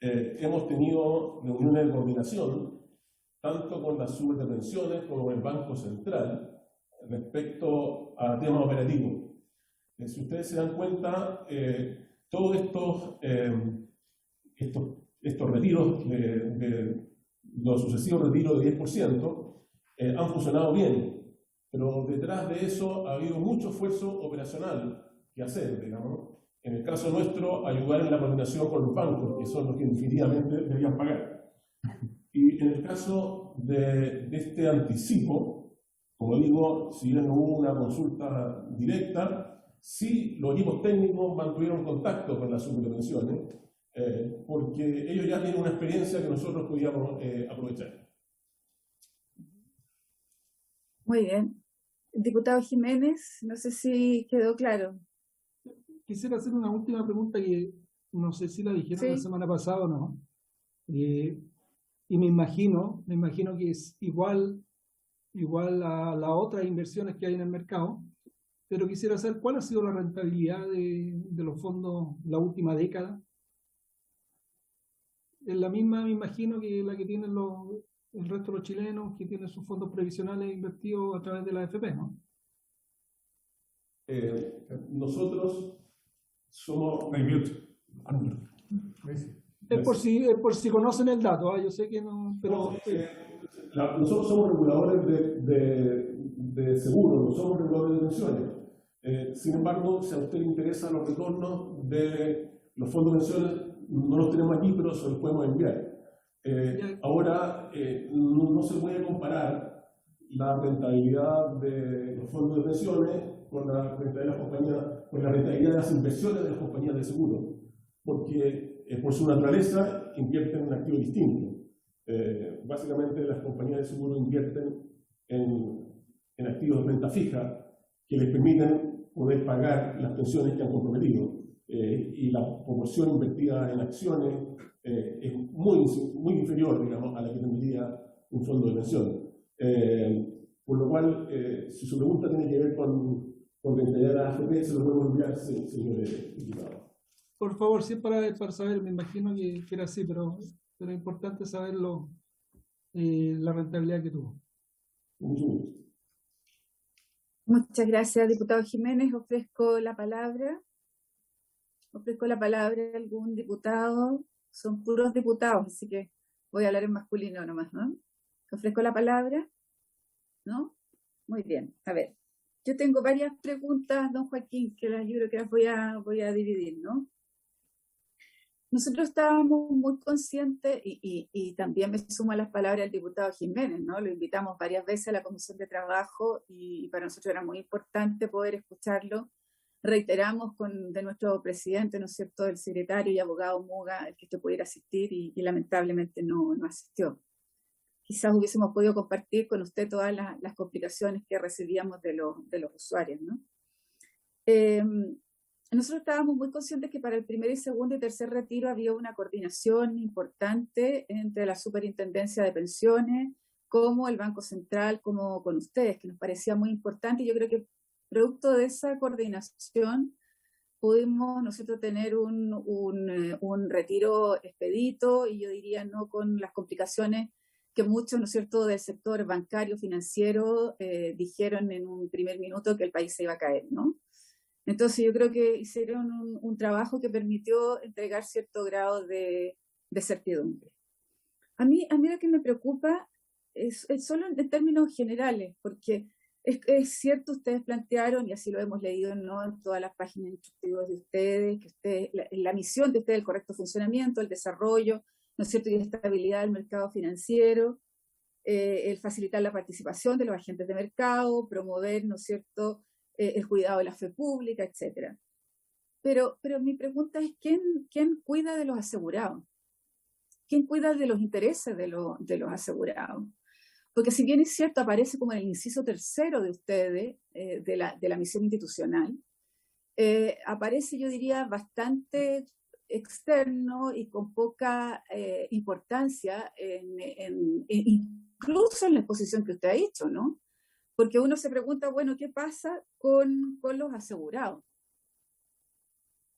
D: hemos tenido reuniones de coordinación tanto con las subes de pensiones como con el Banco Central respecto a temas operativos. Si ustedes se dan cuenta, todos estos retiros, los sucesivos retiros de 10%, han funcionado bien, pero detrás de eso ha habido mucho esfuerzo operacional que hacer, digamos. En el caso nuestro, ayudar en la coordinación con los bancos, que son los que definitivamente deberían pagar. Y en el caso de este anticipo, como digo, si bien no hubo una consulta directa, sí los equipos técnicos mantuvieron contacto con las subvenciones, porque ellos ya tienen una experiencia que nosotros podíamos aprovechar.
B: Muy bien. Diputado Jiménez, no sé si quedó claro.
C: Quisiera hacer una última pregunta que no sé si la dijeron la semana pasada o no. Y me imagino que es igual a las otras inversiones que hay en el mercado, pero quisiera saber cuál ha sido la rentabilidad de los fondos la última década. Es la misma, me imagino, que la que tienen el resto de los chilenos que tienen sus fondos previsionales invertidos a través de la AFP, ¿no?
D: Nosotros somos...
C: Es por si conocen el dato, yo sé que no, pero...
D: nosotros somos reguladores de seguros, no somos reguladores de pensiones. Sin embargo, si a usted le interesan los retornos de los fondos de pensiones, no los tenemos aquí, pero se los podemos enviar. Ahora, no se puede comparar la rentabilidad de los fondos de pensiones con la rentabilidad de las compañías, con la rentabilidad de las inversiones de las compañías de seguro, porque por su naturaleza invierten en activos distintos. Básicamente las compañías de seguro invierten en activos de renta fija que les permiten poder pagar las pensiones que han comprometido, y la proporción invertida en acciones es muy inferior, digamos, a la que tendría un fondo de pensión. Por lo cual, si su pregunta tiene que ver con rentabilidad de la AFP, se lo podemos enviar, señor diputado.
C: Por favor, sí, para saber, me imagino que era así, pero es importante saberlo, la rentabilidad que tuvo.
D: Mucho gusto.
B: Muchas gracias, diputado Jiménez. Ofrezco la palabra. Ofrezco la palabra a algún diputado. Son puros diputados, así que voy a hablar en masculino nomás, ¿no? Ofrezco la palabra. ¿No? Muy bien. A ver, yo tengo varias preguntas, don Joaquín, que yo creo que las voy a dividir, ¿no? Nosotros estábamos muy conscientes, y también me sumo a las palabras del diputado Jiménez, ¿no? Lo invitamos varias veces a la Comisión de Trabajo y para nosotros era muy importante poder escucharlo. Reiteramos de nuestro presidente, ¿no es cierto?, el secretario y abogado Muga, el que usted pudiera asistir y lamentablemente no asistió. Quizás hubiésemos podido compartir con usted todas las complicaciones que recibíamos de los usuarios, ¿no? Nosotros estábamos muy conscientes que para el primer y segundo y tercer retiro había una coordinación importante entre la Superintendencia de Pensiones, como el Banco Central, como con ustedes, que nos parecía muy importante, y yo creo que producto de esa coordinación pudimos nosotros tener un retiro expedito, y yo diría no con las complicaciones que muchos, ¿no es cierto?, del sector bancario, financiero, dijeron en un primer minuto que el país se iba a caer, ¿no? Entonces yo creo que hicieron un trabajo que permitió entregar cierto grado de certidumbre. A mí lo que me preocupa es solo en términos generales, porque es cierto, ustedes plantearon, y así lo hemos leído, ¿no?, en todas las páginas instructivas de ustedes, que la misión de ustedes es el correcto funcionamiento, el desarrollo, ¿no es cierto?, y la estabilidad del mercado financiero, el facilitar la participación de los agentes de mercado, promover, ¿no es cierto?, el cuidado de la fe pública, etc. Pero mi pregunta es, ¿quién cuida de los asegurados? ¿Quién cuida de los intereses de los asegurados? Porque si bien es cierto, aparece como en el inciso tercero de ustedes, de la misión institucional, aparece, yo diría, bastante externo y con poca importancia, incluso en la exposición que usted ha hecho, ¿no? Porque uno se pregunta, bueno, ¿qué pasa con los asegurados?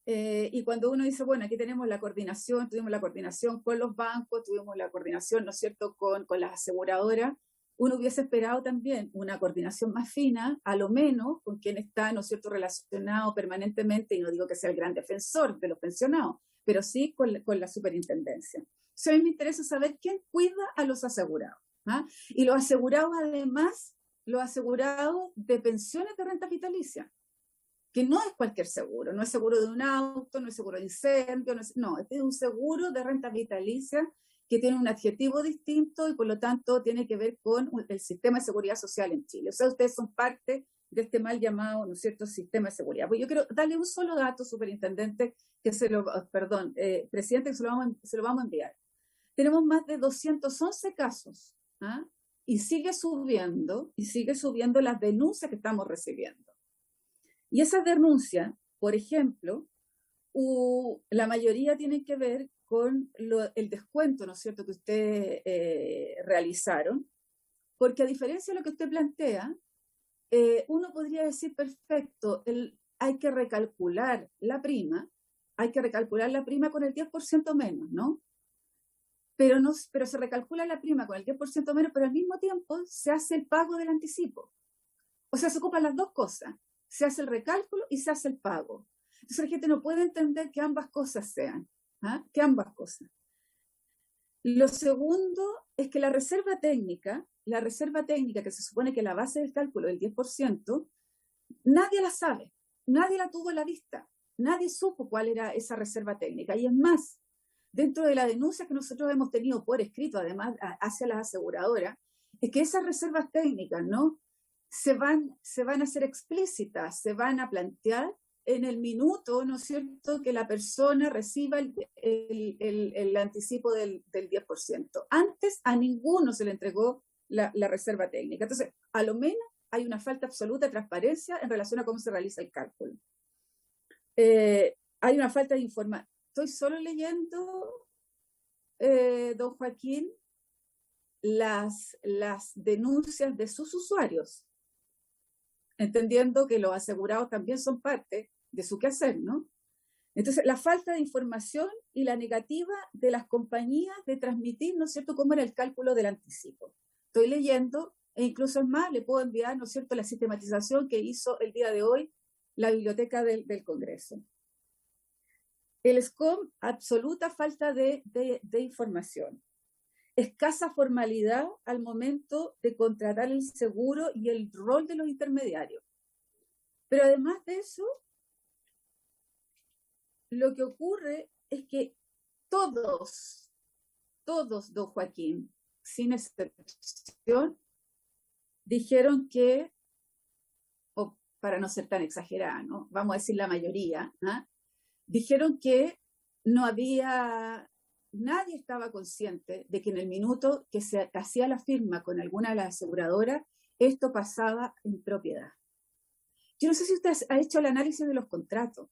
B: Y cuando uno dice, bueno, aquí tenemos la coordinación, tuvimos la coordinación con los bancos, tuvimos la coordinación, ¿no es cierto?, con las aseguradoras, uno hubiese esperado también una coordinación más fina, a lo menos con quien está, ¿no es cierto?, relacionado permanentemente, y no digo que sea el gran defensor de los pensionados, pero sí con la superintendencia. Entonces a mí me interesa saber quién cuida a los asegurados, ¿ah? Y los asegurados, además, los asegurados de pensiones de renta vitalicia, que no es cualquier seguro, no es seguro de un auto, no es seguro de incendio, no, este es un seguro de renta vitalicia que tiene un adjetivo distinto y por lo tanto tiene que ver con el sistema de seguridad social en Chile. O sea, ustedes son parte de este mal llamado, ¿no es cierto?, sistema de seguridad. Pues yo quiero darle un solo dato, superintendente, presidente, que se lo vamos a enviar. Tenemos más de 211 casos, ¿ah? Y sigue subiendo las denuncias que estamos recibiendo. Y esas denuncias, por ejemplo, la mayoría tienen que ver con el descuento, ¿no es cierto?, que ustedes realizaron, porque a diferencia de lo que usted plantea, uno podría decir, perfecto, hay que recalcular la prima con el 10% menos, ¿no? Pero se recalcula la prima con el 10% menos, pero al mismo tiempo se hace el pago del anticipo. O sea, se ocupan las dos cosas. Se hace el recálculo y se hace el pago. Entonces la gente no puede entender que ambas cosas sean, ¿ah? Que ambas cosas. Lo segundo es que la reserva técnica que se supone que la base del cálculo del 10%, nadie la sabe, nadie la tuvo en la vista, nadie supo cuál era esa reserva técnica. Y es más, dentro de la denuncia que nosotros hemos tenido por escrito, además, hacia las aseguradoras, es que esas reservas técnicas, ¿no?, se van a hacer explícitas, se van a plantear en el minuto, ¿no es cierto?, que la persona reciba el anticipo del 10%. Antes a ninguno se le entregó la reserva técnica. Entonces, a lo menos hay una falta absoluta de transparencia en relación a cómo se realiza el cálculo. Hay una falta de información. Estoy solo leyendo, don Joaquín, las denuncias de sus usuarios, entendiendo que los asegurados también son parte de su quehacer, ¿no? Entonces, la falta de información y la negativa de las compañías de transmitir, ¿no es cierto?, cómo era el cálculo del anticipo. Estoy leyendo, e incluso es más, le puedo enviar, ¿no es cierto?, la sistematización que hizo el día de hoy la biblioteca del Congreso. El SCOM, absoluta falta de información. Escasa formalidad al momento de contratar el seguro y el rol de los intermediarios. Pero además de eso, lo que ocurre es que todos, don Joaquín, sin excepción, dijeron que, o para no ser tan exagerada, ¿no?, vamos a decir la mayoría, ¿eh?, dijeron que no había, nadie estaba consciente de que en el minuto que se hacía la firma con alguna de las aseguradoras, esto pasaba en propiedad. Yo no sé si usted ha hecho el análisis de los contratos,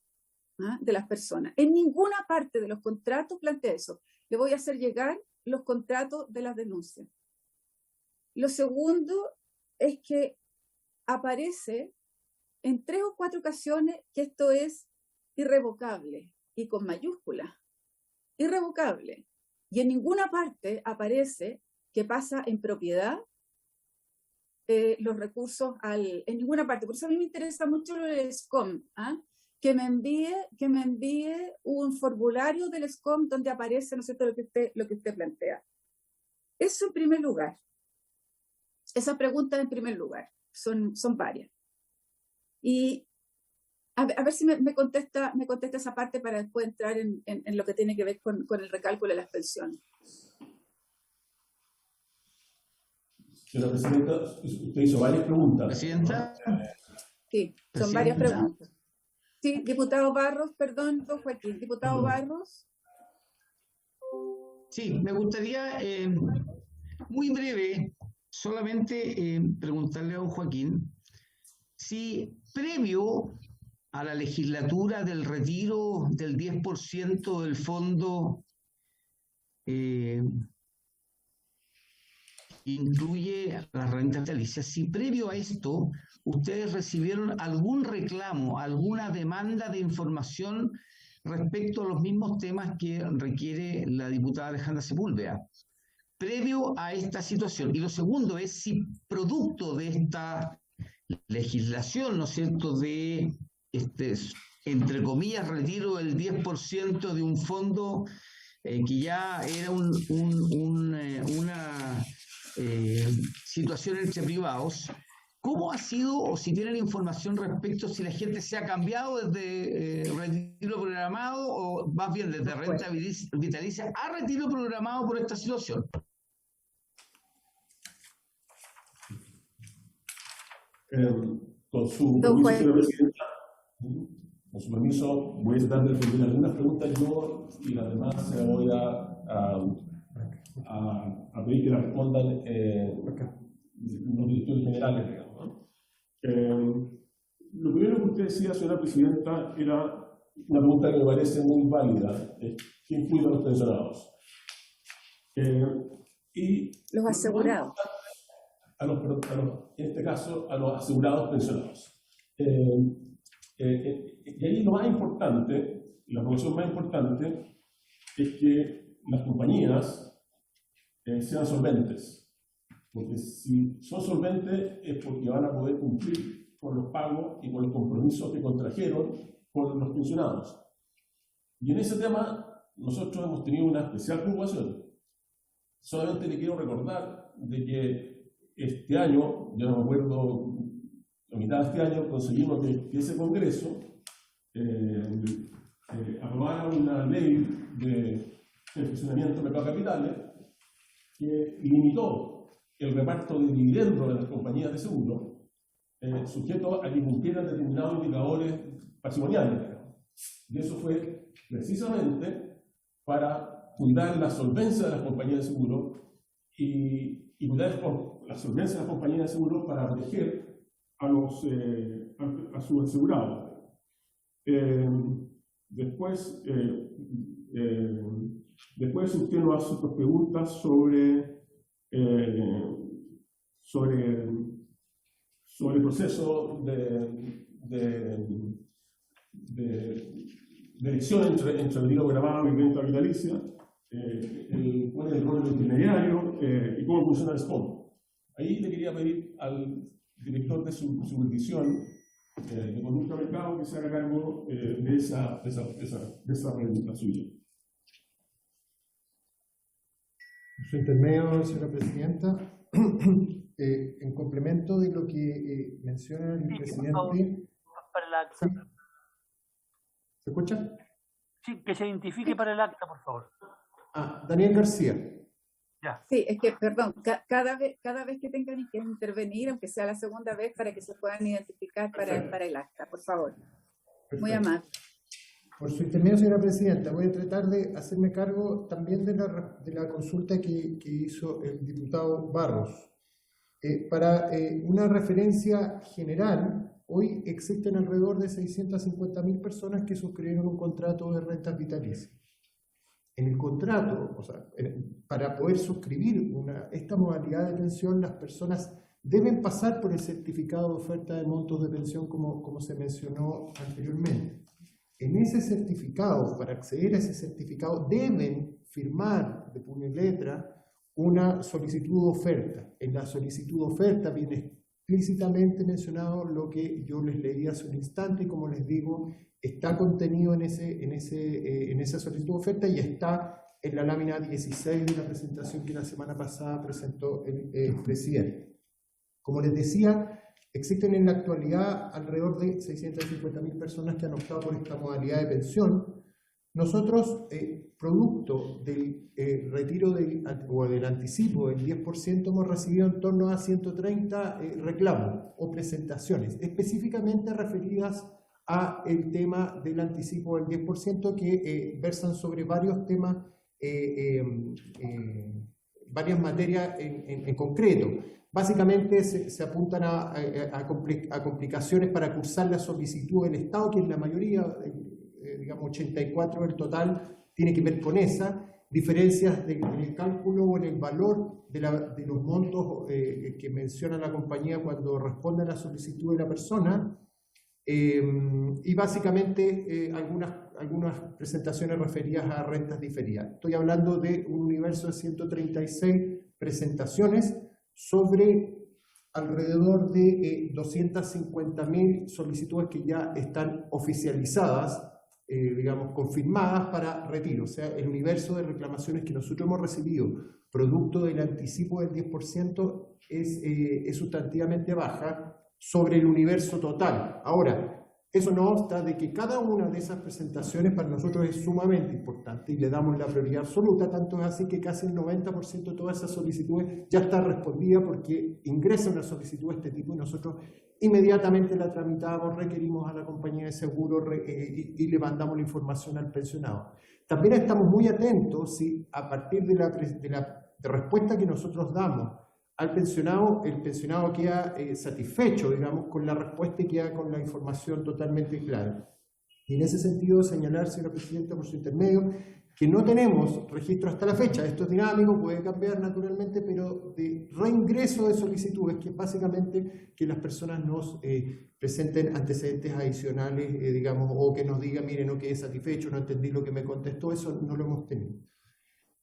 B: ¿eh?, de las personas. En ninguna parte de los contratos plantea eso. Le voy a hacer llegar los contratos de las denuncias. Lo segundo es que aparece en 3 o 4 ocasiones que esto es irrevocable, y con mayúsculas, irrevocable. Y en ninguna parte aparece que pasa en propiedad los recursos en ninguna parte. Por eso a mí me interesa mucho el SCOM, ¿eh?, que me envíe un formulario del SCOM donde aparece, ¿no es cierto?, lo que usted plantea. Eso en primer lugar. Esa pregunta en primer lugar. Son varias. Y a ver si me contesta esa parte para después entrar en lo que tiene que ver con el recálculo de las pensiones.
D: Señora Presidenta, usted hizo varias preguntas.
H: Presidenta.
B: Sí, son varias preguntas. Sí, diputado Barros, perdón, don Joaquín. Diputado Barros.
H: Sí, me gustaría, muy breve, solamente preguntarle a don Joaquín si previo a la legislatura del retiro del 10% del fondo incluye las rentas vitalicias, si previo a esto ustedes recibieron algún reclamo, alguna demanda de información respecto a los mismos temas que requiere la diputada Alejandra Sepúlveda, previo a esta situación. Y lo segundo es si producto de esta legislación, ¿no es cierto?, de entre comillas, retiro del 10% de un fondo que ya era una situación entre privados. ¿Cómo ha sido, o si tienen información respecto si la gente se ha cambiado desde retiro programado o más bien desde renta vitalicia a retiro programado por esta situación?
D: Con su permiso, señora Presidenta, con su permiso, voy a tratar de responder algunas preguntas yo y las demás se las voy a pedir que las respondan los directores generales, digamos, ¿no? Lo primero que usted decía, señora Presidenta, era una pregunta que me parece muy válida. ¿Quién cuida a los pensionados? Y
B: los asegurados.
D: En este caso, a los asegurados pensionados. Y ahí lo más importante, la promoción más importante, es que las compañías sean solventes. Porque si son solventes es porque van a poder cumplir con los pagos y con los compromisos que contrajeron con los pensionados. Y en ese tema nosotros hemos tenido una especial preocupación. Solamente le quiero recordar de que este año, yo no me acuerdo, a mitad de este año conseguimos que ese Congreso aprobara una ley de el funcionamiento del mercado de capitales, que limitó el reparto de dividendos de las compañías de seguro, sujeto a que cumplieran determinados indicadores patrimoniales. Y eso fue precisamente para cuidar la solvencia de las compañías de seguro y cuidar la solvencia de las compañías de seguro para proteger a sus asegurados. Después usted nos hace otras preguntas sobre el proceso de elección entre el retiro programado y renta vitalicia, cuál es el rol del intermediario y cómo funciona el SPON. Ahí le quería pedir al director de supervisión de conducta de mercado que se haga cargo de esa pregunta suya.
G: Su intermedio, señora presidenta. En complemento de lo que menciona el presidente.
A: Por favor, para el acta.
G: ¿Sí? ¿Se escucha?
A: Sí, que se identifique para el acta, por favor.
G: Daniel García.
A: Ya.
B: Sí, es que, perdón, cada vez que tengan que intervenir, aunque sea la segunda vez, para que se puedan identificar para el acta, por favor.
G: Perfecto.
B: Muy amable.
G: Por su intermedio, señora presidenta, voy a tratar de hacerme cargo también de la consulta que hizo el diputado Barros. Para una referencia general, hoy existen alrededor de 650.000 personas que suscribieron un contrato de rentas vitalicias. En el contrato, o sea, para poder suscribir esta modalidad de pensión, las personas deben pasar por el certificado de oferta de montos de pensión como se mencionó anteriormente. En ese certificado, para acceder a ese certificado, deben firmar de puño y letra una solicitud de oferta. En la solicitud de oferta viene explícitamente mencionado lo que yo les leí hace un instante y, como les digo, está contenido en esa solicitud de oferta y está en la lámina 16 de la presentación que la semana pasada presentó el presidente. Como les decía, existen en la actualidad alrededor de 650.000 personas que han optado por esta modalidad de pensión. Nosotros, producto del retiro o del anticipo del 10%, hemos recibido en torno a 130 reclamos o presentaciones, específicamente referidas a el tema del anticipo del 10%, que versan sobre varios temas, varias materias en concreto. Básicamente se apuntan a complicaciones para cursar la solicitud del Estado, que en la mayoría, digamos 84 del total, tiene que ver con esa, diferencias en el cálculo o en el valor de los montos que menciona la compañía cuando responde a la solicitud de la persona, y básicamente algunas presentaciones referidas a rentas diferidas. Estoy hablando de un universo de 136 presentaciones sobre alrededor de 250.000 solicitudes que ya están oficializadas, digamos, confirmadas para retiro. O sea, el universo de reclamaciones que nosotros hemos recibido producto del anticipo del 10% es sustantivamente baja sobre el universo total. Ahora, eso no obsta de que cada una de esas presentaciones para nosotros es sumamente importante y le damos la prioridad absoluta, tanto es así que casi el 90% de todas esas solicitudes ya está respondida porque ingresa una solicitud de este tipo y nosotros inmediatamente la tramitamos, requerimos a la compañía de seguro y le mandamos la información al pensionado. También estamos muy atentos si a partir de la respuesta que nosotros damos al pensionado, el pensionado queda satisfecho, digamos, con la respuesta y queda con la información totalmente clara. Y en ese sentido, señalar, señora presidenta, por su intermedio, que no tenemos registro hasta la fecha. Esto es dinámico, puede cambiar naturalmente, pero de reingreso de solicitudes, que es básicamente que las personas nos presenten antecedentes adicionales, digamos, o que nos digan, mire, no quedé satisfecho, no entendí lo que me contestó, eso no lo hemos tenido.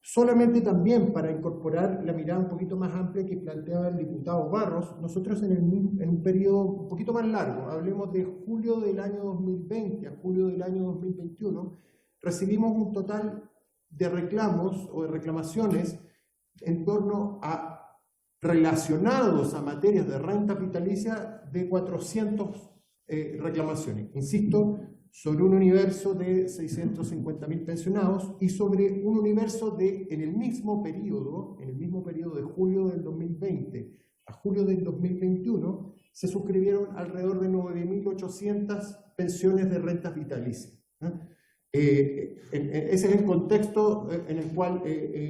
G: Solamente también para incorporar la mirada un poquito más amplia que planteaba el diputado Barros, nosotros en un periodo un poquito más largo, hablemos de julio del año 2020 a julio del año 2021, recibimos un total de reclamos o de reclamaciones en torno a relacionados a materias de renta vitalicia de 400 reclamaciones. Insisto, sobre un universo de 650.000 pensionados y sobre un universo de, en el mismo periodo de julio del 2020 a julio del 2021, se suscribieron alrededor de 9.800 pensiones de rentas vitalicias. Ese es el contexto en el cual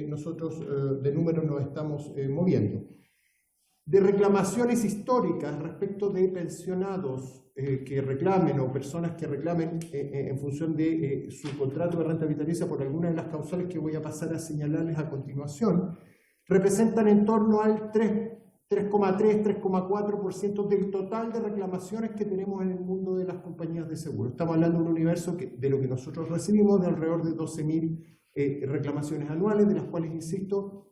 G: nosotros de números nos estamos moviendo. De reclamaciones históricas respecto de pensionados que reclamen o personas que reclamen en función de su contrato de renta vitalicia por alguna de las causales que voy a pasar a señalarles a continuación, representan en torno al 3,4% del total de reclamaciones que tenemos en el mundo de las compañías de seguro. Estamos hablando de un universo de lo que nosotros recibimos de alrededor de 12.000 reclamaciones anuales, de las cuales, insisto,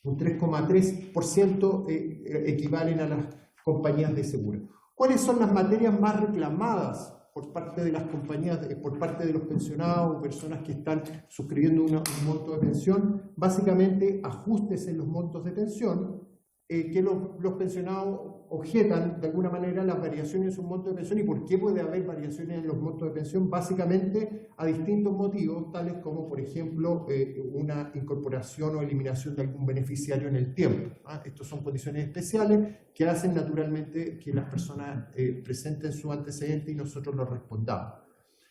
G: un 3,3% equivalen a las compañías de seguro. ¿Cuáles son las materias más reclamadas por parte de las compañías, por parte de los pensionados o personas que están suscribiendo un monto de pensión? Básicamente, ajustes en los montos de pensión, que los pensionados objetan de alguna manera las variaciones en sus montos de pensión. ¿Y por qué puede haber variaciones en los montos de pensión? Básicamente a distintos motivos, tales como, por ejemplo, una incorporación o eliminación de algún beneficiario en el tiempo. Estas son condiciones especiales que hacen naturalmente que las personas presenten su antecedente y nosotros lo respondamos.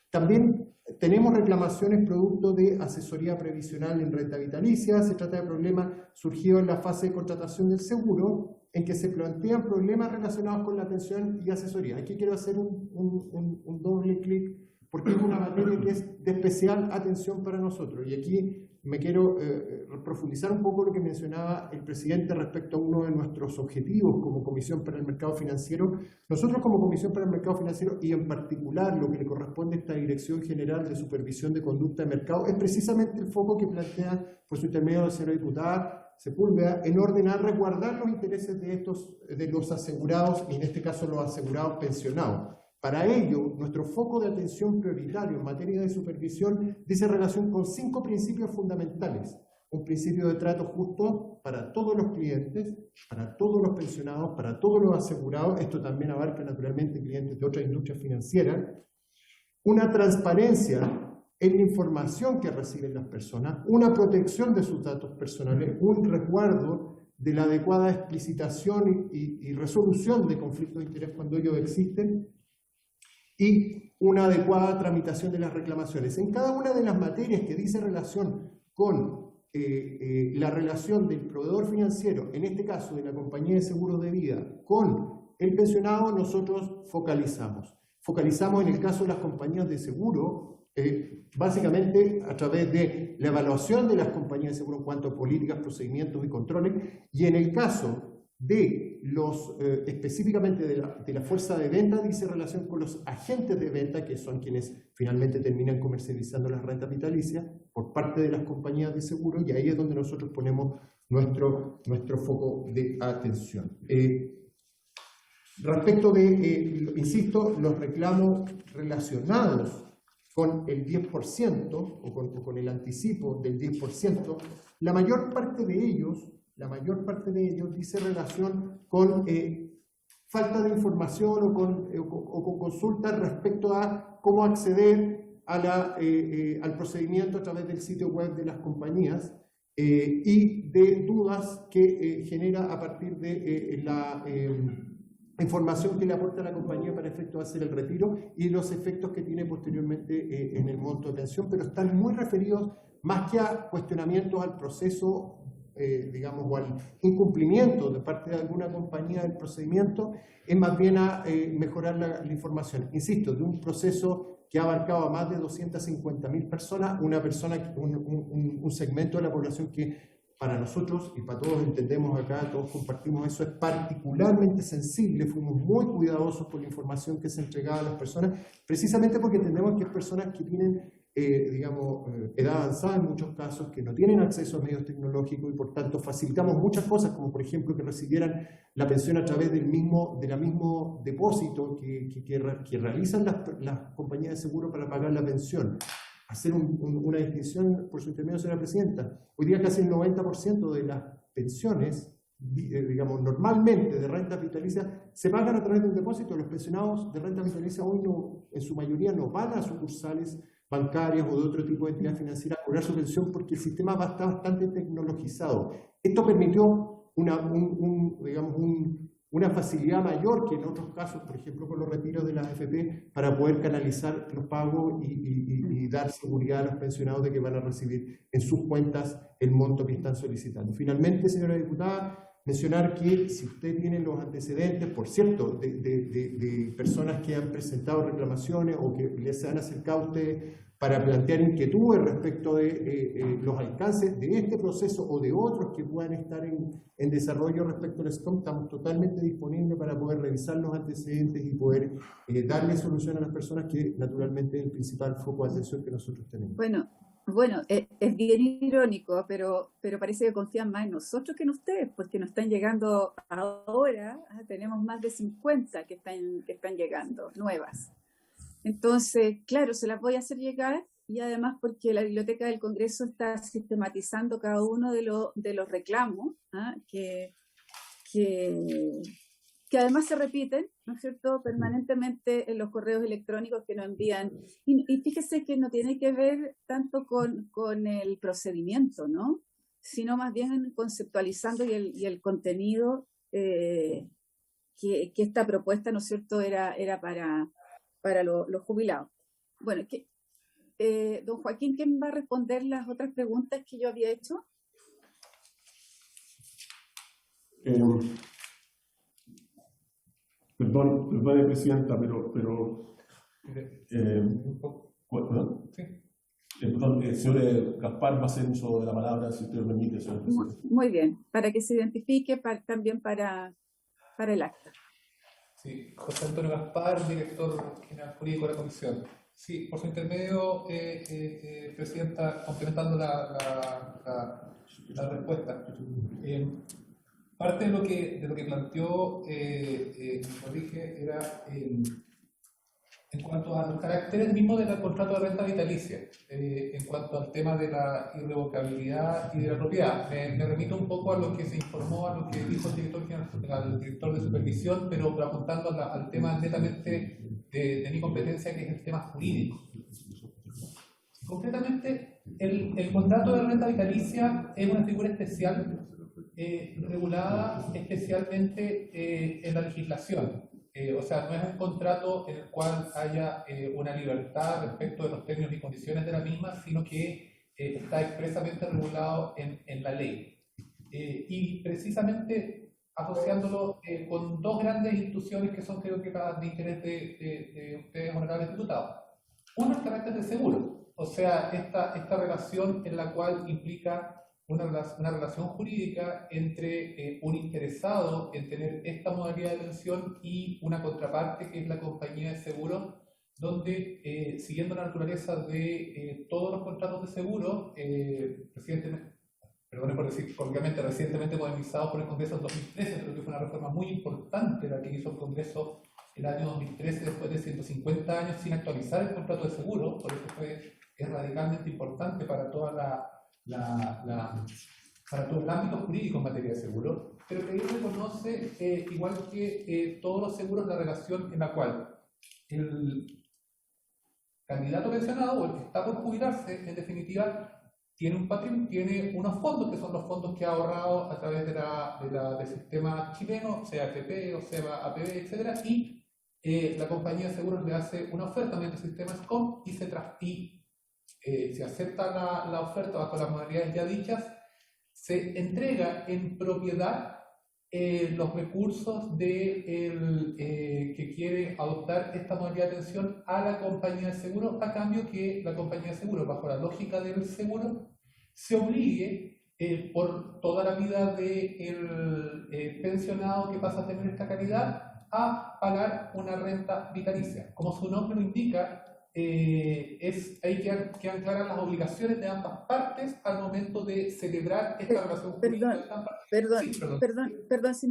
G: También tenemos reclamaciones producto de asesoría previsional en renta vitalicia. Se trata de problemas surgidos en la fase de contratación del seguro, en que se plantean problemas relacionados con la atención y asesoría. Aquí quiero hacer un doble clic, porque es una materia que es de especial atención para nosotros. Y aquí me quiero profundizar un poco lo que mencionaba el presidente respecto a uno de nuestros objetivos como Comisión para el Mercado Financiero. Nosotros como Comisión para el Mercado Financiero, y en particular lo que le corresponde a esta Dirección General de Supervisión de Conducta de Mercado, es precisamente el foco que plantea, por su intermedio, la señora diputada Sepúlveda, en orden a resguardar los intereses de los asegurados, y en este caso los asegurados pensionados. Para ello, nuestro foco de atención prioritario en materia de supervisión dice relación con 5 principios fundamentales. Un principio de trato justo para todos los clientes, para todos los pensionados, para todos los asegurados. Esto también abarca naturalmente clientes de otras industrias financieras. Una transparencia en la información que reciben las personas, una protección de sus datos personales, un resguardo de la adecuada explicitación y resolución de conflictos de interés cuando ellos existen, y una adecuada tramitación de las reclamaciones. En cada una de las materias que dice relación con la relación del proveedor financiero, en este caso de la compañía de seguros de vida, con el pensionado, nosotros focalizamos. Focalizamos en el caso de las compañías de seguro, básicamente a través de la evaluación de las compañías de seguro en cuanto a políticas, procedimientos y controles, y en el caso de específicamente de la fuerza de venta, dice relación con los agentes de venta, que son quienes finalmente terminan comercializando las rentas vitalicias por parte de las compañías de seguro, y ahí es donde nosotros ponemos nuestro foco de atención. Respecto de, insisto, los reclamos relacionados con el 10% o con el anticipo del 10%, la mayor parte de ellos dice relación con falta de información o con consultas respecto a cómo acceder al procedimiento a través del sitio web de las compañías y de dudas que genera a partir de la información que le aporta la compañía para efecto de hacer el retiro y los efectos que tiene posteriormente en el monto de pensión, pero están muy referidos más que a cuestionamientos al proceso, digamos, o al incumplimiento de parte de alguna compañía del procedimiento, es más bien a mejorar la información. Insisto, de un proceso que ha abarcado a más de 250.000 personas, un segmento de la población que para nosotros y para todos entendemos acá, todos compartimos eso, es particularmente sensible. Fuimos muy cuidadosos con la información que se entregaba a las personas, precisamente porque entendemos que hay personas que tienen edad avanzada en muchos casos, que no tienen acceso a medios tecnológicos y por tanto facilitamos muchas cosas, como por ejemplo que recibieran la pensión a través del mismo depósito que realizan las compañías de seguro para pagar la pensión. Hacer una distinción, por su intermedio, señora presidenta. Hoy día casi el 90% de las pensiones digamos, normalmente de renta vitalicia, se pagan a través de un depósito. Los pensionados de renta vitalicia hoy no, en su mayoría no van a sucursales bancarias o de otro tipo de entidad financiera a cobrar su pensión porque el sistema está bastante tecnologizado. Esto permitió una facilidad mayor que en otros casos, por ejemplo, con los retiros de las AFP, para poder canalizar los pagos y dar seguridad a los pensionados de que van a recibir en sus cuentas el monto que están solicitando. Finalmente, señora diputada, mencionar que si usted tiene los antecedentes, por cierto, de personas que han presentado reclamaciones o que les han acercado a usted para plantear inquietudes respecto de los alcances de este proceso o de otros que puedan estar en desarrollo respecto al SCOM, estamos totalmente disponibles para poder revisar los antecedentes y poder darle solución a las personas, que naturalmente es el principal foco de atención que nosotros tenemos.
B: Bueno, es bien irónico, pero parece que confían más en nosotros que en ustedes, porque nos están llegando ahora, tenemos más de 50 que están llegando, nuevas. Entonces, claro, se las voy a hacer llegar, y además porque la Biblioteca del Congreso está sistematizando cada uno de los reclamos, que además se repiten, ¿no es cierto?, permanentemente en los correos electrónicos que nos envían. Y fíjese que no tiene que ver tanto con el procedimiento, ¿no?, sino más bien conceptualizando y el contenido que esta propuesta, ¿no es cierto?, era para los jubilados. Bueno, don Joaquín, ¿quién va a responder las otras preguntas que yo había hecho?
D: Perdone, Presidenta, pero el señor Gaspar va a hacer uso de la palabra, si usted lo permite, señor Presidente.
B: Muy bien, para que se identifique también para el acta.
E: Sí, José Antonio Gaspar, director general jurídico de la Comisión. Sí, por su intermedio, Presidenta, complementando la respuesta. Parte de lo que planteó, como dije, era en cuanto a los caracteres mismos del contrato de renta vitalicia, en cuanto al tema de la irrevocabilidad y de la propiedad. Me remito un poco a lo que se informó, a lo que dijo el director de supervisión, pero apuntando al tema netamente de mi competencia, que es el tema jurídico. Concretamente, el contrato de renta vitalicia es una figura especial, regulada especialmente en la legislación. O sea, no es un contrato en el cual haya una libertad respecto de los términos y condiciones de la misma, sino que está expresamente regulado en la ley. Y precisamente asociándolo con dos grandes instituciones que son, creo que, de interés de ustedes, honorables diputados. Uno, el carácter de seguro, o sea, esta relación en la cual implica una relación jurídica entre un interesado en tener esta modalidad de pensión y una contraparte, que es la compañía de seguros, donde, siguiendo la naturaleza de todos los contratos de seguro, recientemente modernizados por el Congreso en 2013, creo que fue una reforma muy importante la que hizo el Congreso el año 2013, después de 150 años sin actualizar el contrato de seguro, por eso es radicalmente importante para toda para todo el ámbito jurídico en materia de seguro, pero que ahí reconoce, igual que todos los seguros, la relación en la cual el candidato pensionado o el que está por jubilarse, en definitiva, tiene un patrimonio, tiene unos fondos que son los fondos que ha ahorrado a través del sistema chileno, sea AFP o sea APB, etc. Y la compañía de seguros le hace una oferta mediante el sistema SCOM y se acepta la oferta bajo las modalidades ya dichas, se entrega en propiedad los recursos que quiere adoptar esta modalidad de pensión a la compañía de seguro, a cambio que la compañía de seguro, bajo la lógica del seguro, se obligue por toda la vida del pensionado que pasa a tener esta calidad a pagar una renta vitalicia. Como su nombre lo indica, hay que aclarar las obligaciones de ambas partes al momento de celebrar esta relación jurídica.
B: Perdón, si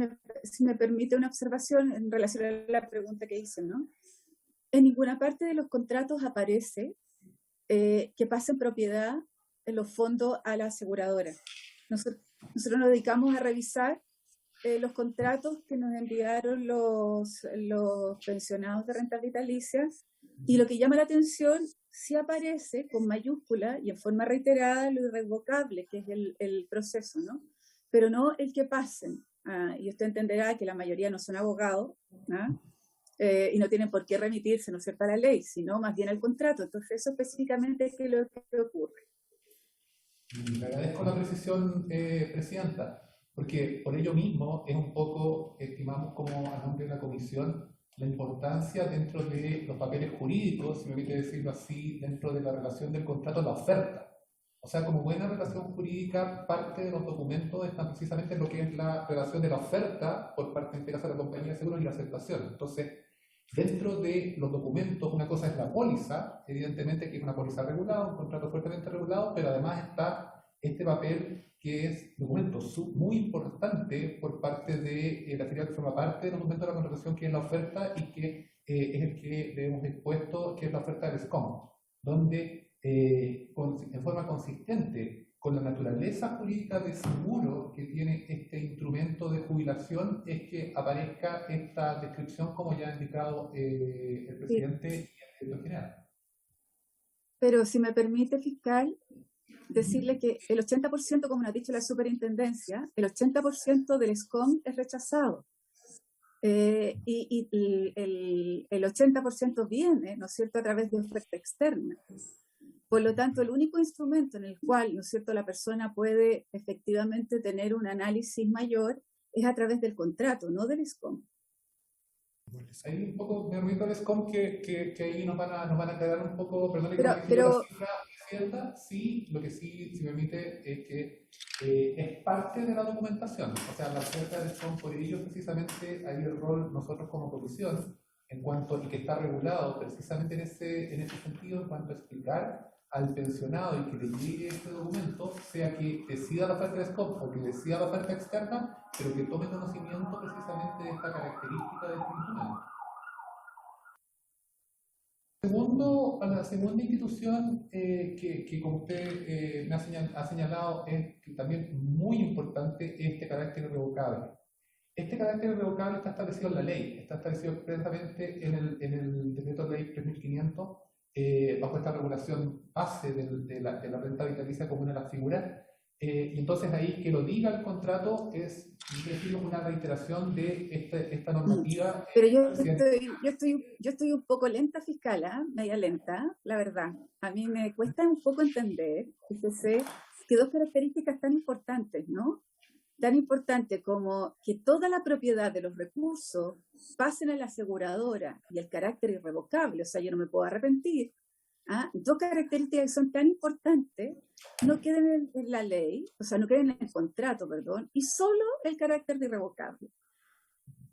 B: me permite una observación en relación a la pregunta que hice, ¿no? En ninguna parte de los contratos aparece que pasen propiedad en los fondos a la aseguradora. Nosotros nos dedicamos a revisar los contratos que nos enviaron los pensionados de rentas vitalicias, y lo que llama la atención, sí aparece con mayúscula y en forma reiterada lo irrevocable, que es el proceso, ¿no? Pero no el que pasen. Y usted entenderá que la mayoría no son abogados, ¿no? Y no tienen por qué remitirse, ¿no es cierto?, a la ley, sino más bien al contrato. Entonces, eso específicamente es lo que ocurre.
E: Le agradezco la precisión, Presidenta, porque por ello mismo es un poco, estimamos como a nombre de la Comisión, la importancia dentro de los papeles jurídicos, si me permite decirlo así, dentro de la relación del contrato a la oferta. O sea, como buena relación jurídica, parte de los documentos están precisamente en lo que es la relación de la oferta por parte, en este caso, de la compañía de seguros y la aceptación. Entonces, dentro de los documentos, una cosa es la póliza, evidentemente que es una póliza regulada, un contrato fuertemente regulado, pero además está este papel que es documento muy importante por parte de la filial que forma parte del documento de la contratación, que es la oferta y que es el que le hemos expuesto, que es la oferta del SCOM, donde en forma consistente con la naturaleza jurídica de seguro que tiene este instrumento de jubilación es que aparezca esta descripción, como ya ha indicado el presidente y el director general.
B: Pero si me permite, fiscal, decirle que el 80%, como nos ha dicho la superintendencia, el 80% del SCOM es rechazado. Y el 80% viene, ¿no es cierto?, a través de oferta externa. Por lo tanto, el único instrumento en el cual, ¿no es cierto?, la persona puede efectivamente tener un análisis mayor es a través del contrato, no del SCOM.
E: Ahí un poco me remito al SCOM que ahí nos van a quedar un poco, perdón,
B: pero
E: cierta, sí, lo que sí, si me permite, es que es parte de la documentación. O sea, la oferta del SCOM, por ello precisamente hay el rol nosotros como comisión, en cuanto, y que está regulado precisamente en ese sentido, en cuanto a explicar al pensionado y que le llegue este documento, sea que decida la oferta de SCOM o que decida la oferta externa, pero que tome conocimiento precisamente de esta característica del instrumento. La segunda institución que como usted me ha señalado es que también muy importante este carácter irrevocable. Este carácter irrevocable está establecido en la ley, está establecido expresamente en el decreto ley 3500, bajo esta regulación base de la renta vitalicia como una de las figuras. Y entonces ahí que lo diga el contrato es una reiteración de esta normativa.
B: Pero yo estoy un poco lenta, fiscal, media lenta, la verdad. A mí me cuesta un poco entender, fíjese, que dos características tan importantes, ¿no? Tan importante como que toda la propiedad de los recursos pasen a la aseguradora y el carácter irrevocable, o sea, yo no me puedo arrepentir. Dos características que son tan importantes no queden en la ley, o sea, no queden en el contrato, perdón, y solo el carácter de irrevocable.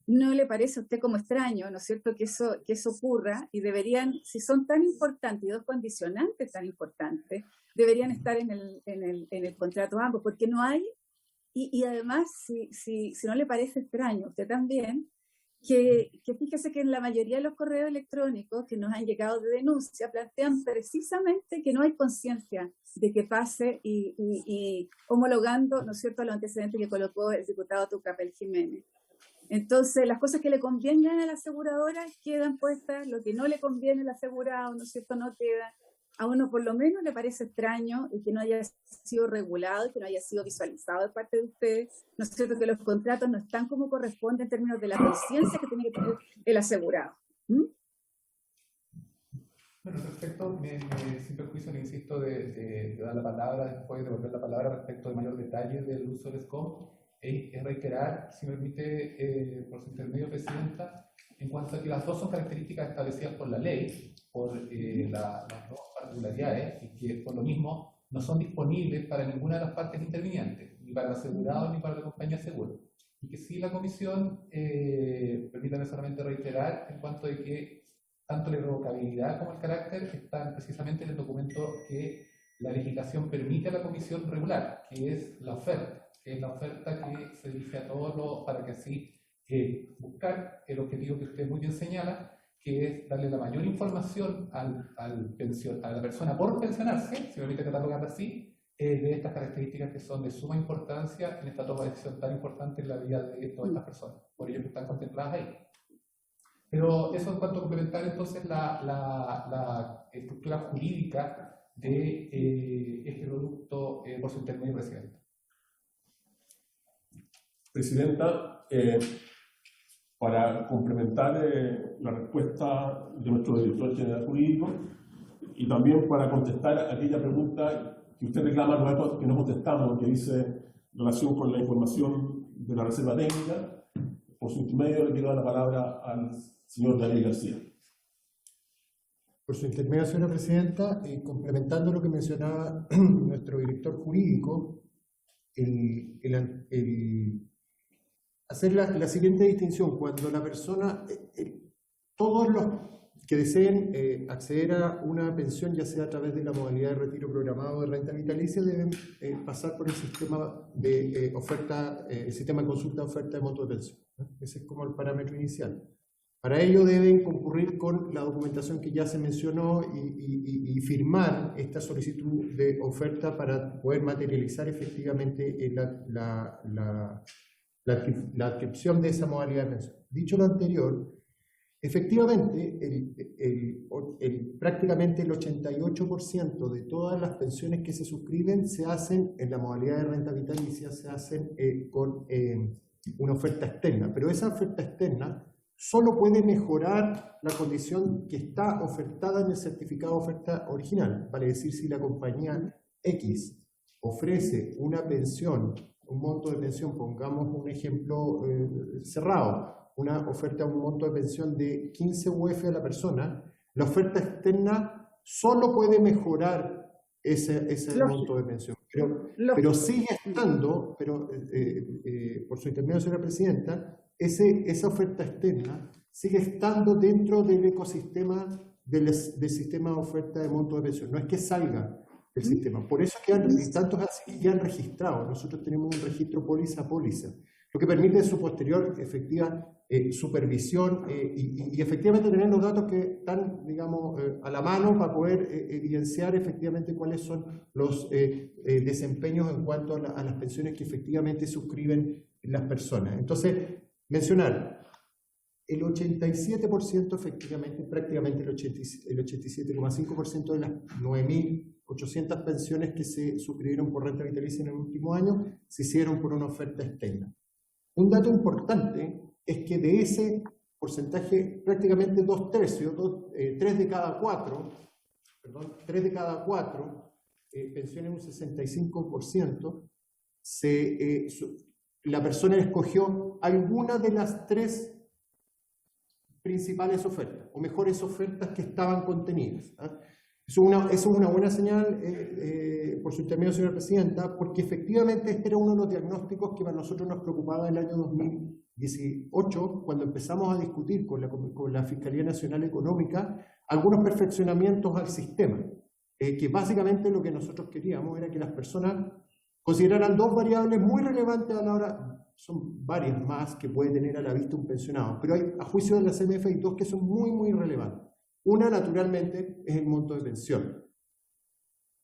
B: ¿No le parece a usted como extraño, no es cierto, que eso ocurra? Y deberían, si son tan importantes y dos condicionantes tan importantes, deberían estar en el contrato ambos, porque no hay. Y además, si no le parece extraño, usted también, que fíjese que en la mayoría de los correos electrónicos que nos han llegado de denuncia plantean precisamente que no hay conciencia de que pase y homologando, ¿no es cierto?, los antecedentes que colocó el diputado Tucapel Jiménez. Entonces, las cosas que le convienen a la aseguradora quedan puestas, lo que no le conviene al asegurado, ¿no es cierto?, no queda. A uno por lo menos le parece extraño y que no haya sido regulado, que no haya sido visualizado de parte de ustedes, ¿no es cierto?, que los contratos no están como corresponde en términos de la conciencia que tiene que tener el asegurado.
E: Bueno, respecto, sin perjuicio, le insisto, de dar la palabra, después de devolver la palabra respecto de mayor detalle del uso del SCOM, es reiterar, si me permite, por su intermedio, Presidenta, en cuanto a que las dos son características establecidas por la ley, por las dos particularidades, y que por lo mismo no son disponibles para ninguna de las partes intervinientes, ni para el asegurado ni para la compañía de seguro. Y que sí la Comisión, permítame solamente reiterar, en cuanto de que tanto la irrevocabilidad como el carácter están precisamente en el documento que la legislación permite a la Comisión regular, que es la oferta, que se dirige a todos los, para que así buscar el objetivo que usted muy bien señala, que es darle la mayor información a la persona por pensionarse, si me permite catalogarla así, de estas características que son de suma importancia en esta toma de decisión tan importante en la vida de todas estas personas, por ello que están contempladas ahí. Pero eso en cuanto a complementar entonces la estructura jurídica de este producto por su intermedio, Presidenta.
D: Presidenta, para complementar la respuesta de nuestro director general jurídico y también para contestar aquella pregunta que usted reclama que no contestamos, que dice en relación con la información de la Reserva Técnica, por su intermedio le quiero dar la palabra al señor Daniel García.
G: Por su intermedio, señora Presidenta, complementando lo que mencionaba nuestro director jurídico, hacer la siguiente distinción. Cuando la persona, todos los que deseen acceder a una pensión, ya sea a través de la modalidad de retiro programado de renta vitalicia, deben pasar por el sistema de oferta, el sistema de consulta de oferta de monto de pensión, ¿no? Ese es como el parámetro inicial. Para ello deben concurrir con la documentación que ya se mencionó y firmar esta solicitud de oferta para poder materializar efectivamente la adscripción de esa modalidad de pensión. Dicho lo anterior, efectivamente, prácticamente el 88% de todas las pensiones que se suscriben se hacen en la modalidad de renta vitalicia, se hacen con una oferta externa, pero esa oferta externa solo puede mejorar la condición que está ofertada en el certificado de oferta original. Vale decir, si la compañía X ofrece una pensión, un monto de pensión, pongamos un ejemplo cerrado, una oferta, un monto de pensión de 15 UF a la persona, la oferta externa solo puede mejorar ese monto de pensión. Pero sigue estando, por su intermedio, señora Presidenta, esa oferta externa sigue estando dentro del ecosistema del sistema de oferta de monto de pensión. No es que salga del sistema. Por eso tantos así que han registrado. Nosotros tenemos un registro póliza a póliza, lo que permite su posterior efectiva supervisión y efectivamente tener los datos que están, digamos, a la mano para poder evidenciar efectivamente cuáles son los desempeños en cuanto a las pensiones que efectivamente suscriben las personas. Entonces, mencionar, el 87% efectivamente, prácticamente el 87,5% de las 9.800 pensiones que se suscribieron por renta vitalicia en el último año se hicieron por una oferta externa. Un dato importante es que de ese porcentaje, prácticamente 3 de cada 4 pensiones, un 65%, la persona escogió alguna de las 3 principales ofertas, o mejores ofertas que estaban contenidas. Eso es una buena señal, por su intermedio, señora Presidenta, porque efectivamente este era uno de los diagnósticos que para nosotros nos preocupaba en el año 2018, cuando empezamos a discutir con la Fiscalía Nacional Económica algunos perfeccionamientos al sistema, que básicamente lo que nosotros queríamos era que las personas consideraran 2 variables muy relevantes a la hora, son varias más que puede tener a la vista un pensionado, pero hay, a juicio de la CMF, hay 2 que son muy, muy relevantes. Una, naturalmente, es el monto de pensión.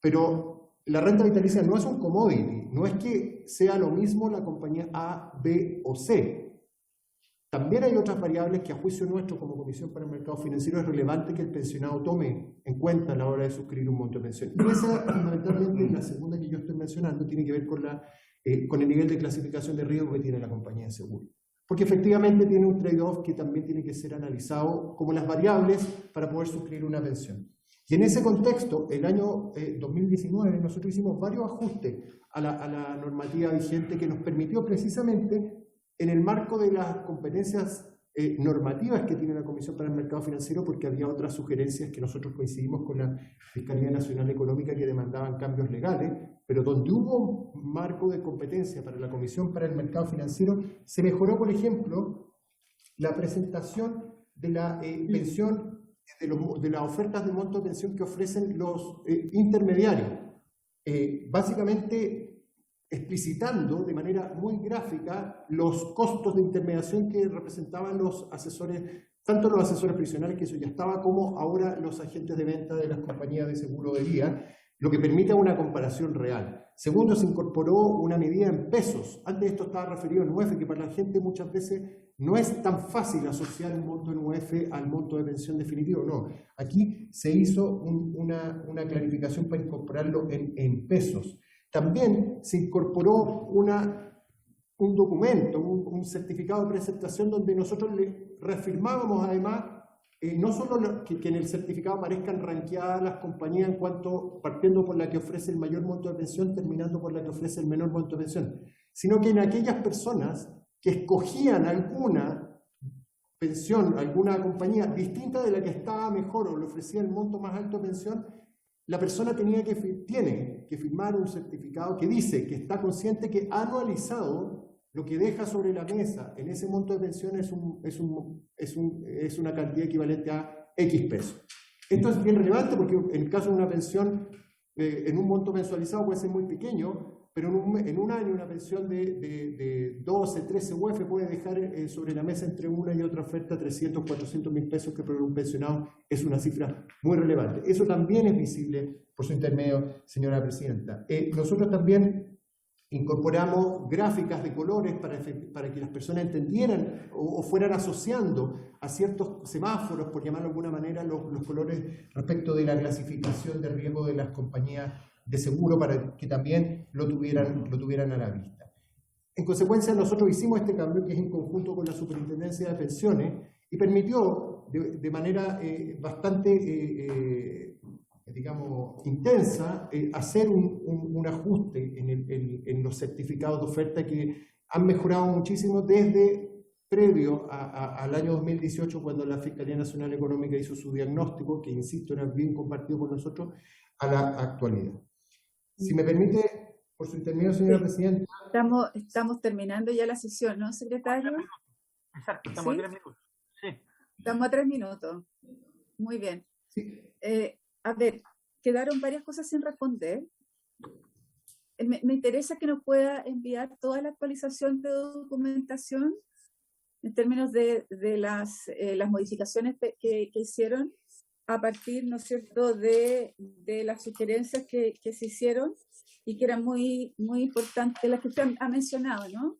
G: Pero la renta vitalicia no es un commodity, no es que sea lo mismo la compañía A, B o C. También hay otras variables que a juicio nuestro como Comisión para el Mercado Financiero es relevante que el pensionado tome en cuenta a la hora de suscribir un monto de pensión. Y esa, fundamentalmente, la segunda que yo estoy mencionando, tiene que ver con el nivel de clasificación de riesgo que tiene la compañía de seguro. Porque efectivamente tiene un trade-off que también tiene que ser analizado como las variables para poder suscribir una pensión. Y en ese contexto, el año 2019, nosotros hicimos varios ajustes a la normativa vigente que nos permitió precisamente, en el marco de las competencias normativas que tiene la Comisión para el Mercado Financiero, porque había otras sugerencias que nosotros coincidimos con la Fiscalía Nacional Económica que demandaban cambios legales, pero donde hubo un marco de competencia para la Comisión para el Mercado Financiero, se mejoró, por ejemplo, la presentación de la pensión, de las ofertas de monto de pensión que ofrecen los intermediarios. Básicamente explicitando de manera muy gráfica los costos de intermediación que representaban los asesores, tanto los asesores previsionales, que eso ya estaba, como ahora los agentes de venta de las compañías de seguro de vida, lo que permite una comparación real. Segundo, se incorporó una medida en pesos. Antes esto estaba referido en UF, que para la gente muchas veces no es tan fácil asociar un monto en UF al monto de pensión definitivo. No, aquí se hizo una clarificación para incorporarlo en pesos. También se incorporó un documento, un certificado de presentación donde nosotros le reafirmábamos además no solo que en el certificado aparezcan ranqueadas las compañías en cuanto, partiendo por la que ofrece el mayor monto de pensión, terminando por la que ofrece el menor monto de pensión, sino que en aquellas personas que escogían alguna pensión, alguna compañía distinta de la que estaba mejor o le ofrecía el monto más alto de pensión, la persona tiene que firmar un certificado que dice que está consciente que ha anualizado lo que deja sobre la mesa en ese monto de pensión es una cantidad equivalente a X pesos. Esto es bien relevante porque en el caso de una pensión en un monto mensualizado puede ser muy pequeño, pero en un año una pensión de 12, 13 UF puede dejar sobre la mesa entre una y otra oferta 300, 400 mil pesos, que para un pensionado es una cifra muy relevante. Eso también es visible por su intermedio, señora presidenta. Nosotros también incorporamos gráficas de colores para que las personas entendieran o fueran asociando a ciertos semáforos, por llamarlo de alguna manera, los colores respecto de la clasificación de riesgo de las compañías de seguro, para que también lo tuvieran a la vista. En consecuencia, nosotros hicimos este cambio, que es en conjunto con la Superintendencia de Pensiones, y permitió de manera bastante digamos, intensa, hacer un ajuste en los certificados de oferta que han mejorado muchísimo desde previo al año 2018, cuando la Fiscalía Nacional Económica hizo su diagnóstico, que insisto, era bien compartido por nosotros, a la actualidad. Si me permite, por su intermedio, señora presidenta.
B: Estamos terminando ya la sesión, ¿no, secretario?
A: Exacto, estamos a 3 minutos. Sí.
B: Estamos a 3 minutos. Muy bien.
G: Sí.
B: A ver, quedaron varias cosas sin responder. Me interesa que nos pueda enviar toda la actualización de documentación en términos de las modificaciones que hicieron a partir, ¿no es cierto?, de las sugerencias que se hicieron y que eran muy, muy importantes, las que usted ha mencionado, ¿no?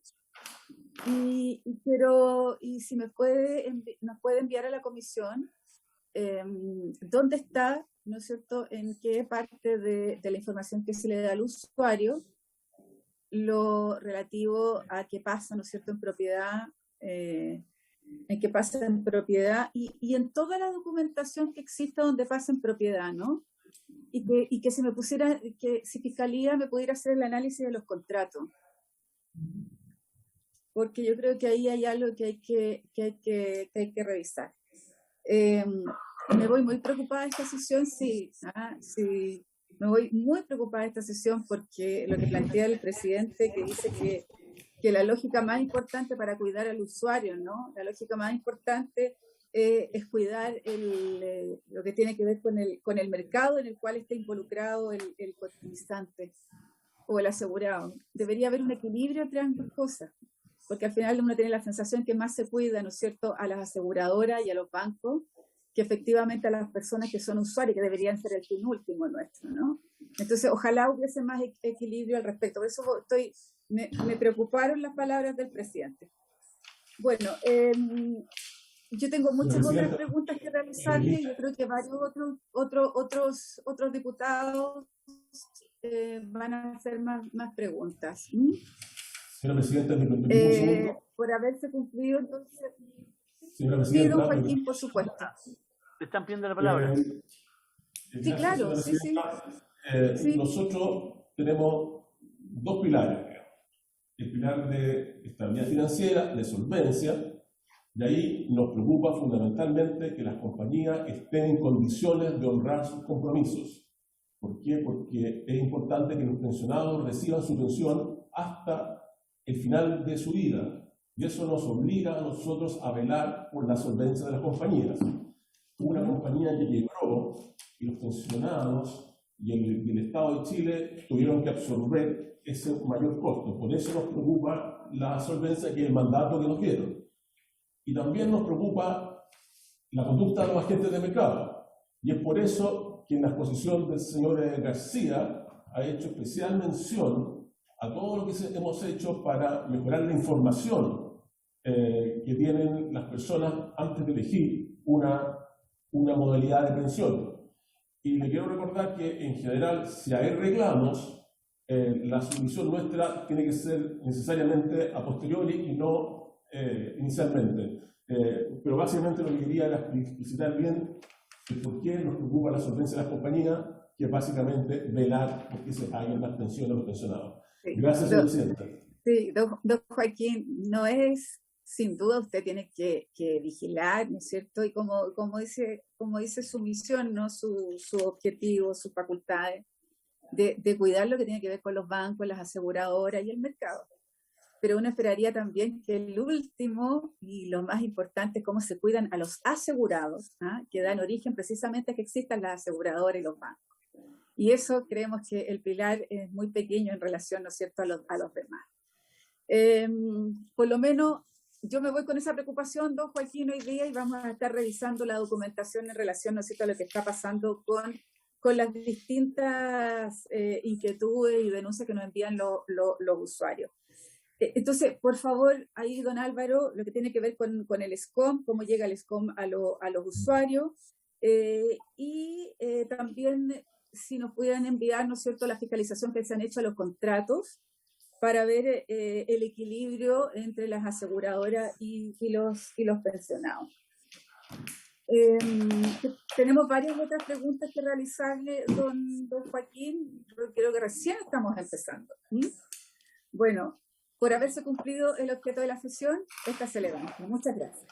B: Y si nos puede enviar a la comisión dónde está, ¿no es cierto?, en qué parte de la información que se le da al usuario lo relativo a qué pasa, ¿no es cierto?, en propiedad, en qué pasa en propiedad y en toda la documentación que exista donde pasa en propiedad, ¿no? Y que se me pusiera, que si Fiscalía me pudiera hacer el análisis de los contratos. Porque yo creo que ahí hay algo que hay que revisar. Me voy muy preocupada de esta sesión, sí, me voy muy preocupada de esta sesión porque lo que plantea el presidente, que dice que la lógica más importante para cuidar al usuario, ¿no? La lógica más importante es cuidar lo que tiene que ver con el mercado en el cual está involucrado el cotizante o el asegurado. Debería haber un equilibrio entre ambas cosas, porque al final uno tiene la sensación que más se cuida, ¿no es cierto?, a las aseguradoras y a los bancos, que efectivamente a las personas que son usuarios, que deberían ser el fin último nuestro, ¿no? Entonces, ojalá hubiese más equilibrio al respecto. Por eso me preocuparon las palabras del presidente. Bueno, yo tengo muchas otras preguntas que realizarle y yo creo que varios otros diputados van a hacer más preguntas.
D: Señora Presidenta, me permite un segundo.
B: Por haberse cumplido, entonces...
D: Señora Presidenta,
B: sí, don Joaquín, por supuesto.
A: Le están pidiendo la palabra.
B: Sí, claro, sí. Sí.
D: Nosotros tenemos dos pilares. El pilar de estabilidad financiera, de solvencia. De ahí nos preocupa fundamentalmente que las compañías estén en condiciones de honrar sus compromisos. ¿Por qué? Porque es importante que los pensionados reciban su pensión hasta el final de su vida. Y eso nos obliga a nosotros a velar por la solvencia de las compañías. Una compañía que quebró y los pensionados y el Estado de Chile tuvieron que absorber ese mayor costo. Por eso nos preocupa la solvencia, que es el mandato que nos dieron. Y también nos preocupa la conducta de los agentes de mercado. Y es por eso que en la exposición del señor García ha hecho especial mención a todo lo que hemos hecho para mejorar la información que tienen las personas antes de elegir una modalidad de pensión. Y le quiero recordar que en general, si hay reclamos, la sumisión nuestra tiene que ser necesariamente a posteriori y no inicialmente. Pero básicamente lo que quería era explicitar bien el por qué nos preocupa la solvencia de las compañías, que es básicamente velar por que se paguen las pensiones a los pensionados.
B: Sí.
D: Gracias, señor presidente.
B: Sí, don Joaquín, no es, sin duda usted tiene que vigilar, ¿no es cierto? Y como dice su misión, ¿no? Su objetivo, sus facultades, de cuidar lo que tiene que ver con los bancos, las aseguradoras y el mercado. Pero uno esperaría también que el último y lo más importante es cómo se cuidan a los asegurados, ¿ah? Que dan origen precisamente a que existan las aseguradoras y los bancos. Y eso creemos que el pilar es muy pequeño en relación, ¿no es cierto?, a los demás. Por lo menos yo me voy con esa preocupación, don Joaquín, hoy día, y vamos a estar revisando la documentación en relación, ¿no es cierto?, a lo que está pasando con las distintas inquietudes y denuncias que nos envían los usuarios. Entonces, por favor, ahí, don Álvaro, lo que tiene que ver con el SCOM, cómo llega el SCOM a los usuarios, y también si nos pudieran enviar, ¿no es cierto?, la fiscalización que se han hecho a los contratos para ver el equilibrio entre las aseguradoras y los pensionados. Tenemos varias otras preguntas que realizarle, don Joaquín. Creo que recién estamos empezando. Bueno, por haberse cumplido el objeto de la sesión, esta se levanta. Muchas gracias.